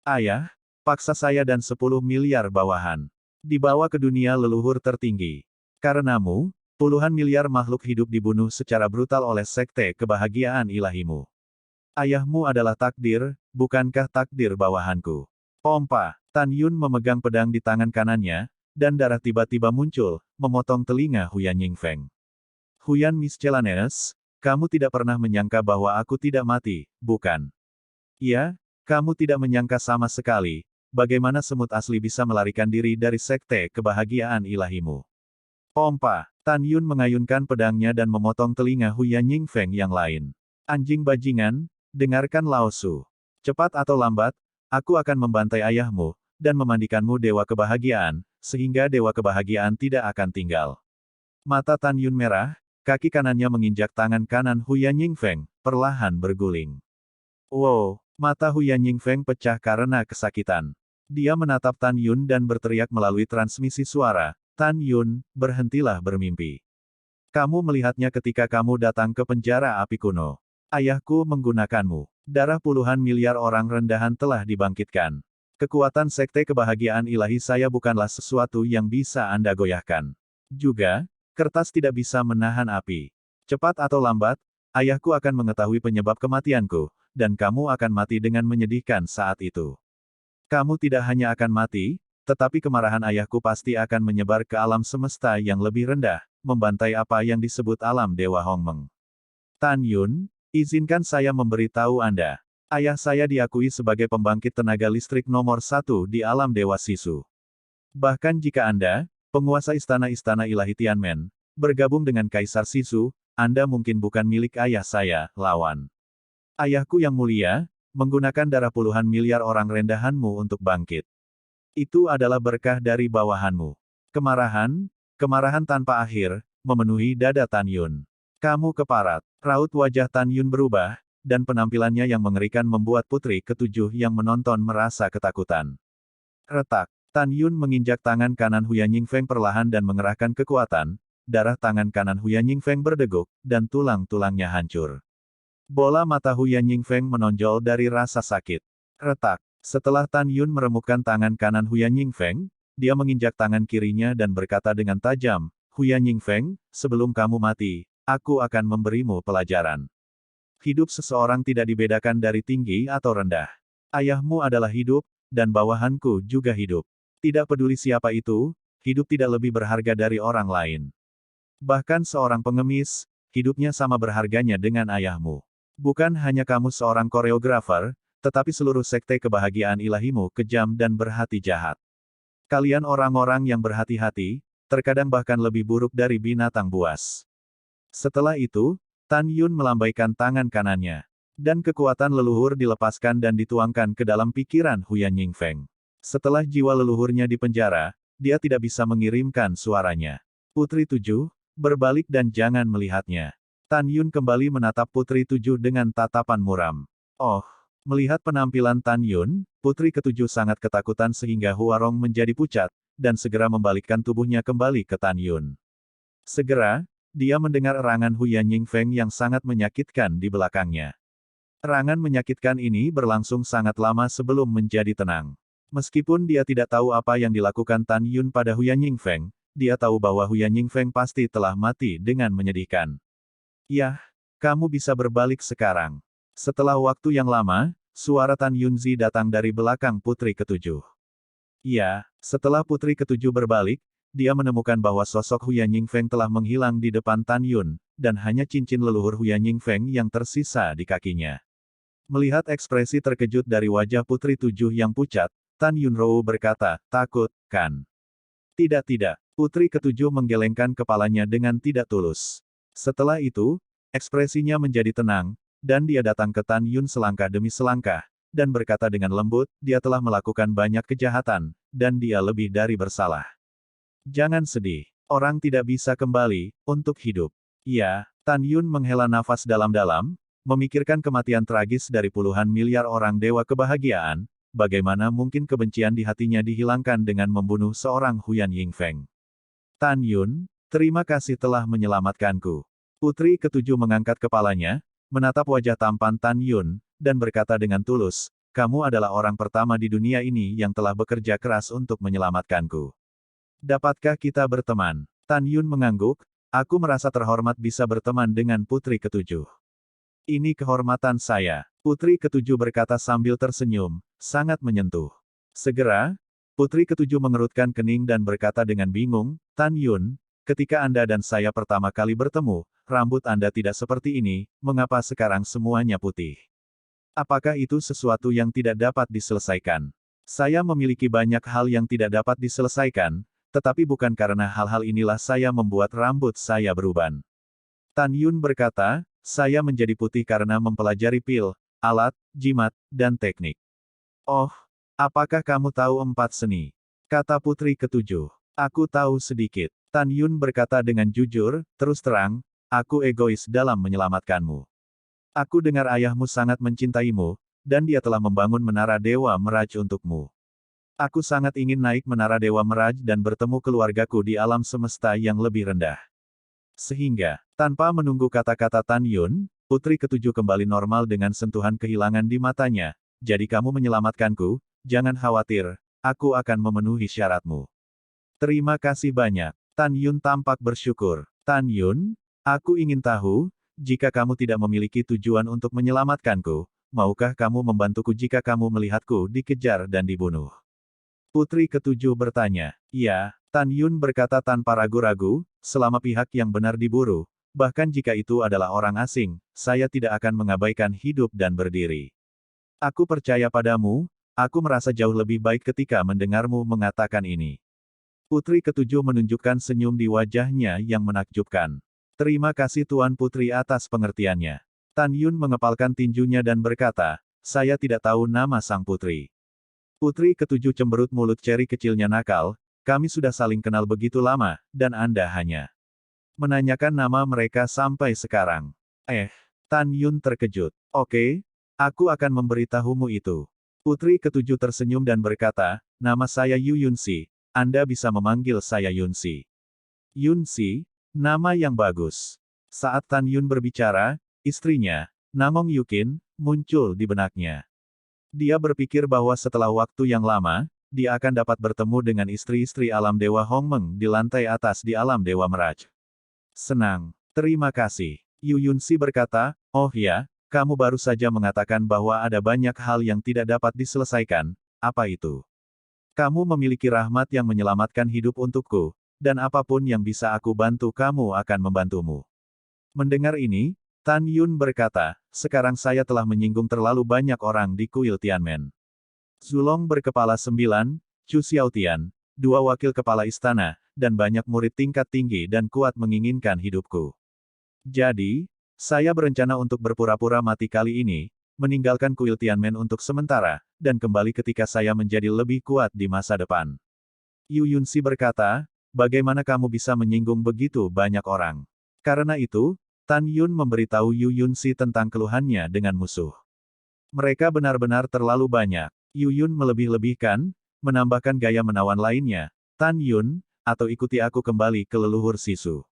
Ayah, paksa saya dan 10 miliar bawahan. Dibawa ke dunia leluhur tertinggi. Karenamu, puluhan miliar makhluk hidup dibunuh secara brutal oleh sekte kebahagiaan ilahimu. Ayahmu adalah takdir, bukankah takdir bawahanku? Pompa. Tan Yun memegang pedang di tangan kanannya, dan darah tiba-tiba muncul, memotong telinga Huyan Yingfeng. Huyan Miscellaneous, kamu tidak pernah menyangka bahwa aku tidak mati, bukan? Ya, kamu tidak menyangka sama sekali, bagaimana semut asli bisa melarikan diri dari sekte kebahagiaan ilahimu. Pompa. Tan Yun mengayunkan pedangnya dan memotong telinga Huyan Yingfeng yang lain. Anjing bajingan, dengarkan Lao Su. Cepat atau lambat, aku akan membantai ayahmu, dan memandikanmu dewa kebahagiaan, sehingga dewa kebahagiaan tidak akan tinggal. Mata Tan Yun merah, kaki kanannya menginjak tangan kanan Huyan Yingfeng, perlahan berguling. Wow, mata Huyan Yingfeng pecah karena kesakitan. Dia menatap Tan Yun dan berteriak melalui transmisi suara, Tan Yun, berhentilah bermimpi. Kamu melihatnya ketika kamu datang ke penjara api kuno. Ayahku menggunakanmu. Darah puluhan miliar orang rendahan telah dibangkitkan. Kekuatan sekte kebahagiaan ilahi saya bukanlah sesuatu yang bisa Anda goyahkan. Juga, kertas tidak bisa menahan api. Cepat atau lambat, ayahku akan mengetahui penyebab kematianku, dan kamu akan mati dengan menyedihkan saat itu. Kamu tidak hanya akan mati, tetapi kemarahan ayahku pasti akan menyebar ke alam semesta yang lebih rendah, membantai apa yang disebut alam Dewa Hongmeng. Tan Yun, izinkan saya memberitahu Anda. Ayah saya diakui sebagai pembangkit tenaga listrik nomor 1 di alam Dewa Sisu. Bahkan jika Anda, penguasa istana-istana ilahi Tianmen, bergabung dengan Kaisar Sisu, Anda mungkin bukan milik ayah saya, lawan. Ayahku yang mulia, menggunakan darah puluhan miliar orang rendahanmu untuk bangkit. Itu adalah berkah dari bawahanmu. Kemarahan, kemarahan tanpa akhir, memenuhi dada Tan Yun. Kamu keparat. Raut wajah Tan Yun berubah, dan penampilannya yang mengerikan membuat putri ketujuh yang menonton merasa ketakutan. Retak. Tan Yun menginjak tangan kanan Huyan Yingfeng perlahan dan mengerahkan kekuatan, darah tangan kanan Huyan Yingfeng berdeguk, dan tulang-tulangnya hancur. Bola mata Huyan Yingfeng menonjol dari rasa sakit. Retak. Setelah Tan Yun meremukkan tangan kanan Huyan Yingfeng, dia menginjak tangan kirinya dan berkata dengan tajam, Huyan Yingfeng, sebelum kamu mati, aku akan memberimu pelajaran. Hidup seseorang tidak dibedakan dari tinggi atau rendah. Ayahmu adalah hidup, dan bawahanku juga hidup. Tidak peduli siapa itu, hidup tidak lebih berharga dari orang lain. Bahkan seorang pengemis, hidupnya sama berharganya dengan ayahmu. Bukan hanya kamu seorang koreografer, tetapi seluruh sekte kebahagiaan ilahimu kejam dan berhati jahat. Kalian orang-orang yang berhati-hati, terkadang bahkan lebih buruk dari binatang buas. Setelah itu, Tan Yun melambaikan tangan kanannya. Dan kekuatan leluhur dilepaskan dan dituangkan ke dalam pikiran Huyan Yingfeng. Setelah jiwa leluhurnya dipenjara, dia tidak bisa mengirimkan suaranya. Putri 7, berbalik dan jangan melihatnya. Tan Yun kembali menatap Putri Ketujuh dengan tatapan muram. Oh, melihat penampilan Tan Yun, Putri Ketujuh sangat ketakutan sehingga Huarong menjadi pucat, dan segera membalikkan tubuhnya kembali ke Tan Yun. Segera, dia mendengar erangan Huyan Yingfeng yang sangat menyakitkan di belakangnya. Erangan menyakitkan ini berlangsung sangat lama sebelum menjadi tenang. Meskipun dia tidak tahu apa yang dilakukan Tan Yun pada Huyan Yingfeng, dia tahu bahwa Huyan Yingfeng pasti telah mati dengan menyedihkan. Yah, kamu bisa berbalik sekarang. Setelah waktu yang lama, suara Tan Yunzi datang dari belakang Putri Ketujuh. Iya, setelah Putri Ketujuh berbalik, dia menemukan bahwa sosok Huyan Yingfeng telah menghilang di depan Tan Yun, dan hanya cincin leluhur Huyan Yingfeng yang tersisa di kakinya. Melihat ekspresi terkejut dari wajah Putri Tujuh yang pucat, Tan Yunrou berkata, takut, kan? Tidak. Putri Ketujuh menggelengkan kepalanya dengan tidak tulus. Setelah itu, ekspresinya menjadi tenang, dan dia datang ke Tan Yun selangkah demi selangkah, dan berkata dengan lembut, dia telah melakukan banyak kejahatan, dan dia lebih dari bersalah. Jangan sedih. Orang tidak bisa kembali, untuk hidup. Ya, Tan Yun menghela nafas dalam-dalam, memikirkan kematian tragis dari puluhan miliar orang dewa kebahagiaan, bagaimana mungkin kebencian di hatinya dihilangkan dengan membunuh seorang Huyan Yingfeng. Tan Yun, terima kasih telah menyelamatkanku. Putri Ketujuh mengangkat kepalanya, menatap wajah tampan Tan Yun, dan berkata dengan tulus, kamu adalah orang pertama di dunia ini yang telah bekerja keras untuk menyelamatkanku. Dapatkah kita berteman? Tan Yun mengangguk, aku merasa terhormat bisa berteman dengan Putri Ketujuh. Ini kehormatan saya. Putri Ketujuh berkata sambil tersenyum, sangat menyentuh. Segera, Putri Ketujuh mengerutkan kening dan berkata dengan bingung, Tan Yun, ketika Anda dan saya pertama kali bertemu, rambut Anda tidak seperti ini, mengapa sekarang semuanya putih? Apakah itu sesuatu yang tidak dapat diselesaikan? Saya memiliki banyak hal yang tidak dapat diselesaikan, tetapi bukan karena hal-hal inilah saya membuat rambut saya beruban. Tan Yun berkata, saya menjadi putih karena mempelajari pil, alat, jimat, dan teknik. Oh, apakah kamu tahu 4 seni? Kata Putri Ketujuh. Aku tahu sedikit. Tan Yun berkata dengan jujur, terus terang, aku egois dalam menyelamatkanmu. Aku dengar ayahmu sangat mencintaimu, dan dia telah membangun menara Dewa Meraj untukmu. Aku sangat ingin naik menara Dewa Meraj dan bertemu keluargaku di alam semesta yang lebih rendah. Sehingga, tanpa menunggu kata-kata Tan Yun, Putri Ketujuh kembali normal dengan sentuhan kehilangan di matanya. Jadi kamu menyelamatkanku, jangan khawatir, aku akan memenuhi syaratmu. Terima kasih banyak. Tan Yun tampak bersyukur. Tan Yun, aku ingin tahu, jika kamu tidak memiliki tujuan untuk menyelamatkanku, maukah kamu membantuku jika kamu melihatku dikejar dan dibunuh? Putri Ketujuh bertanya. Iya, Tan Yun berkata tanpa ragu-ragu, selama pihak yang benar diburu, bahkan jika itu adalah orang asing, saya tidak akan mengabaikan hidup dan berdiri. Aku percaya padamu, aku merasa jauh lebih baik ketika mendengarmu mengatakan ini. Putri Ketujuh menunjukkan senyum di wajahnya yang menakjubkan. Terima kasih Tuan Putri atas pengertiannya. Tan Yun mengepalkan tinjunya dan berkata, saya tidak tahu nama sang putri. Putri Ketujuh cemberut mulut ceri kecilnya nakal, kami sudah saling kenal begitu lama, dan Anda hanya menanyakan nama mereka sampai sekarang. Tan Yun terkejut. Oke, aku akan memberitahumu itu. Putri Ketujuh tersenyum dan berkata, nama saya Yu Yunxi, Anda bisa memanggil saya Yunxi. Yunxi, nama yang bagus. Saat Tan Yun berbicara, istrinya, Namong Yukin, muncul di benaknya. Dia berpikir bahwa setelah waktu yang lama, dia akan dapat bertemu dengan istri-istri alam Dewa Hongmeng di lantai atas di alam Dewa Meraj. Senang. Terima kasih. Yu Yunxi berkata, oh ya, kamu baru saja mengatakan bahwa ada banyak hal yang tidak dapat diselesaikan, apa itu? Kamu memiliki rahmat yang menyelamatkan hidup untukku, dan apapun yang bisa aku bantu kamu akan membantumu. Mendengar ini, Tan Yun berkata, sekarang saya telah menyinggung terlalu banyak orang di kuil Tianmen. Zulong berkepala 9, Chu Xiaotian, 2 wakil kepala istana, dan banyak murid tingkat tinggi dan kuat menginginkan hidupku. Jadi, saya berencana untuk berpura-pura mati kali ini, meninggalkan kuil Tianmen untuk sementara, dan kembali ketika saya menjadi lebih kuat di masa depan. Yu Yunxi berkata, bagaimana kamu bisa menyinggung begitu banyak orang? Karena itu, Tan Yun memberitahu Yu Yunxi tentang keluhannya dengan musuh. Mereka benar-benar terlalu banyak. Yu Yun melebih-lebihkan, menambahkan gaya menawan lainnya. Tan Yun, atau ikuti aku kembali ke leluhur Sisu.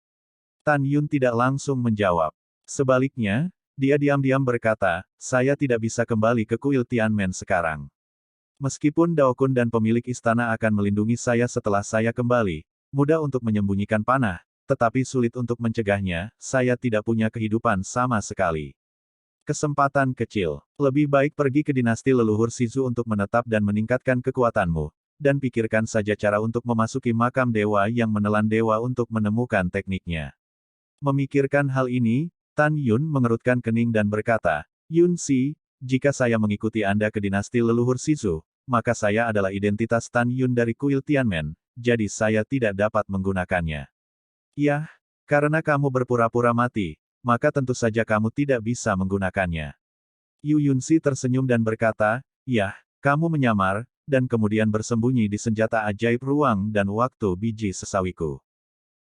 Tan Yun tidak langsung menjawab. Sebaliknya, dia diam-diam berkata, saya tidak bisa kembali ke kuil Tianmen sekarang. Meskipun Dao Kun dan pemilik istana akan melindungi saya setelah saya kembali, mudah untuk menyembunyikan panah, tetapi sulit untuk mencegahnya, saya tidak punya kehidupan sama sekali. Kesempatan kecil. Lebih baik pergi ke dinasti leluhur Sisu untuk menetap dan meningkatkan kekuatanmu, dan pikirkan saja cara untuk memasuki makam dewa yang menelan dewa untuk menemukan tekniknya. Memikirkan hal ini, Tan Yun mengerutkan kening dan berkata, Yunxi, jika saya mengikuti Anda ke dinasti leluhur Sisu, maka saya adalah identitas Tan Yun dari kuil Tianmen, jadi saya tidak dapat menggunakannya. Yah, karena kamu berpura-pura mati, maka tentu saja kamu tidak bisa menggunakannya. Yu Yunxi tersenyum dan berkata, yah, kamu menyamar, dan kemudian bersembunyi di senjata ajaib ruang dan waktu biji sesawiku.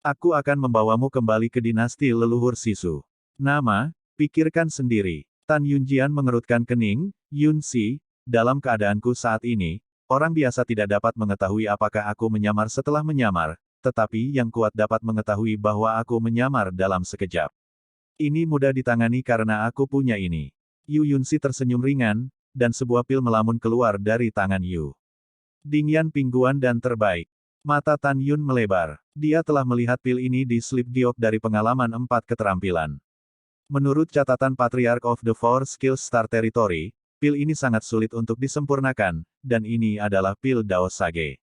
Aku akan membawamu kembali ke dinasti leluhur Sisu. Nama, pikirkan sendiri. Tan Yunjian mengerutkan kening, Yunxi, dalam keadaanku saat ini, orang biasa tidak dapat mengetahui apakah aku menyamar setelah menyamar, tetapi yang kuat dapat mengetahui bahwa aku menyamar dalam sekejap. Ini mudah ditangani karena aku punya ini. Yu Yunxi tersenyum ringan, dan sebuah pil melamun keluar dari tangan Yu. Dingyan Pingguan dan terbaik. Mata Tan Yun melebar. Dia telah melihat pil ini di slip giok dari pengalaman 4 keterampilan. Menurut catatan Patriarch of the Four Skills Star Territory, pil ini sangat sulit untuk disempurnakan, dan ini adalah pil Dao Sage.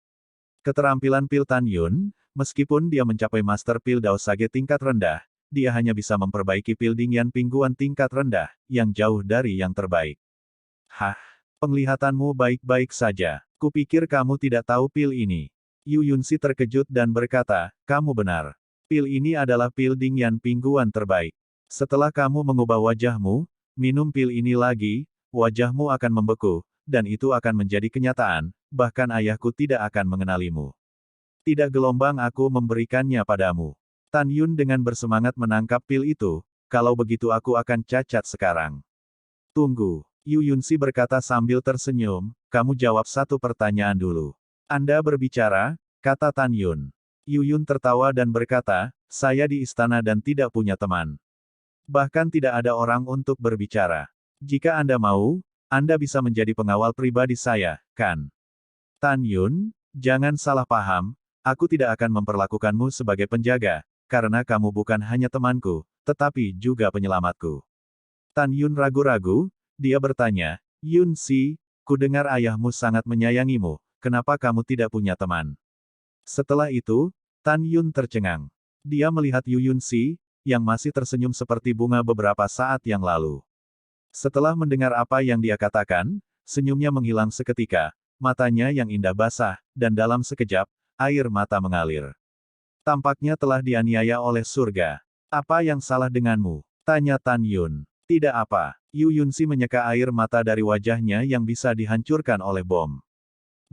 Keterampilan pil Tan Yun, meskipun dia mencapai Master Pil Dao Sage tingkat rendah, dia hanya bisa memperbaiki pil Dingyan Pingguan tingkat rendah, yang jauh dari yang terbaik. Hah, penglihatanmu baik-baik saja. Kupikir kamu tidak tahu pil ini. Yu Yunxi terkejut dan berkata, kamu benar. Pil ini adalah pil Dingyan Pingguan terbaik. Setelah kamu mengubah wajahmu, minum pil ini lagi, wajahmu akan membeku, dan itu akan menjadi kenyataan, bahkan ayahku tidak akan mengenalimu. Tidak gelombang aku memberikannya padamu. Tan Yun dengan bersemangat menangkap pil itu, kalau begitu aku akan cacat sekarang. Tunggu, Yu Yunxi berkata sambil tersenyum, kamu jawab satu pertanyaan dulu. Anda berbicara, kata Tan Yun. Yu Yun tertawa dan berkata, saya di istana dan tidak punya teman. Bahkan tidak ada orang untuk berbicara. Jika Anda mau, Anda bisa menjadi pengawal pribadi saya, kan? Tan Yun, jangan salah paham, aku tidak akan memperlakukanmu sebagai penjaga, karena kamu bukan hanya temanku, tetapi juga penyelamatku. Tan Yun ragu-ragu, dia bertanya, Yunxi, kudengar ayahmu sangat menyayangimu, kenapa kamu tidak punya teman? Setelah itu, Tan Yun tercengang. Dia melihat Yu Yunxi, yang masih tersenyum seperti bunga beberapa saat yang lalu. Setelah mendengar apa yang dia katakan, senyumnya menghilang seketika, matanya yang indah basah, dan dalam sekejap, air mata mengalir. Tampaknya telah dianiaya oleh surga. Apa yang salah denganmu? Tanya Tan Yun. Tidak apa. Yu Yunxi menyeka air mata dari wajahnya yang bisa dihancurkan oleh bom.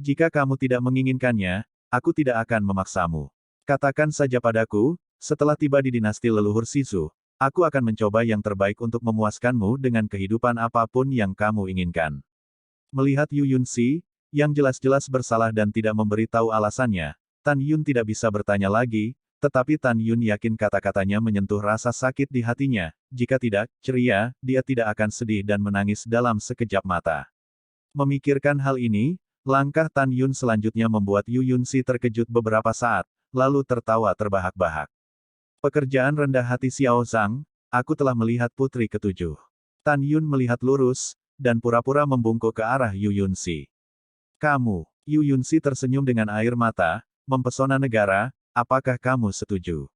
Jika kamu tidak menginginkannya, aku tidak akan memaksamu. Katakan saja padaku, setelah tiba di dinasti leluhur Sisu, aku akan mencoba yang terbaik untuk memuaskanmu dengan kehidupan apapun yang kamu inginkan. Melihat Yu Yunxi, yang jelas-jelas bersalah dan tidak memberi tahu alasannya, Tan Yun tidak bisa bertanya lagi, tetapi Tan Yun yakin kata-katanya menyentuh rasa sakit di hatinya, jika tidak, ceria, dia tidak akan sedih dan menangis dalam sekejap mata. Memikirkan hal ini, langkah Tan Yun selanjutnya membuat Yu Yunxi terkejut beberapa saat, lalu tertawa terbahak-bahak. Pekerjaan rendah hati Xiao Zhang, aku telah melihat putri ketujuh. Tan Yun melihat lurus, dan pura-pura membungkuk ke arah Yu Yunxi. Kamu, Yu Yunxi tersenyum dengan air mata, mempesona negara, apakah kamu setuju?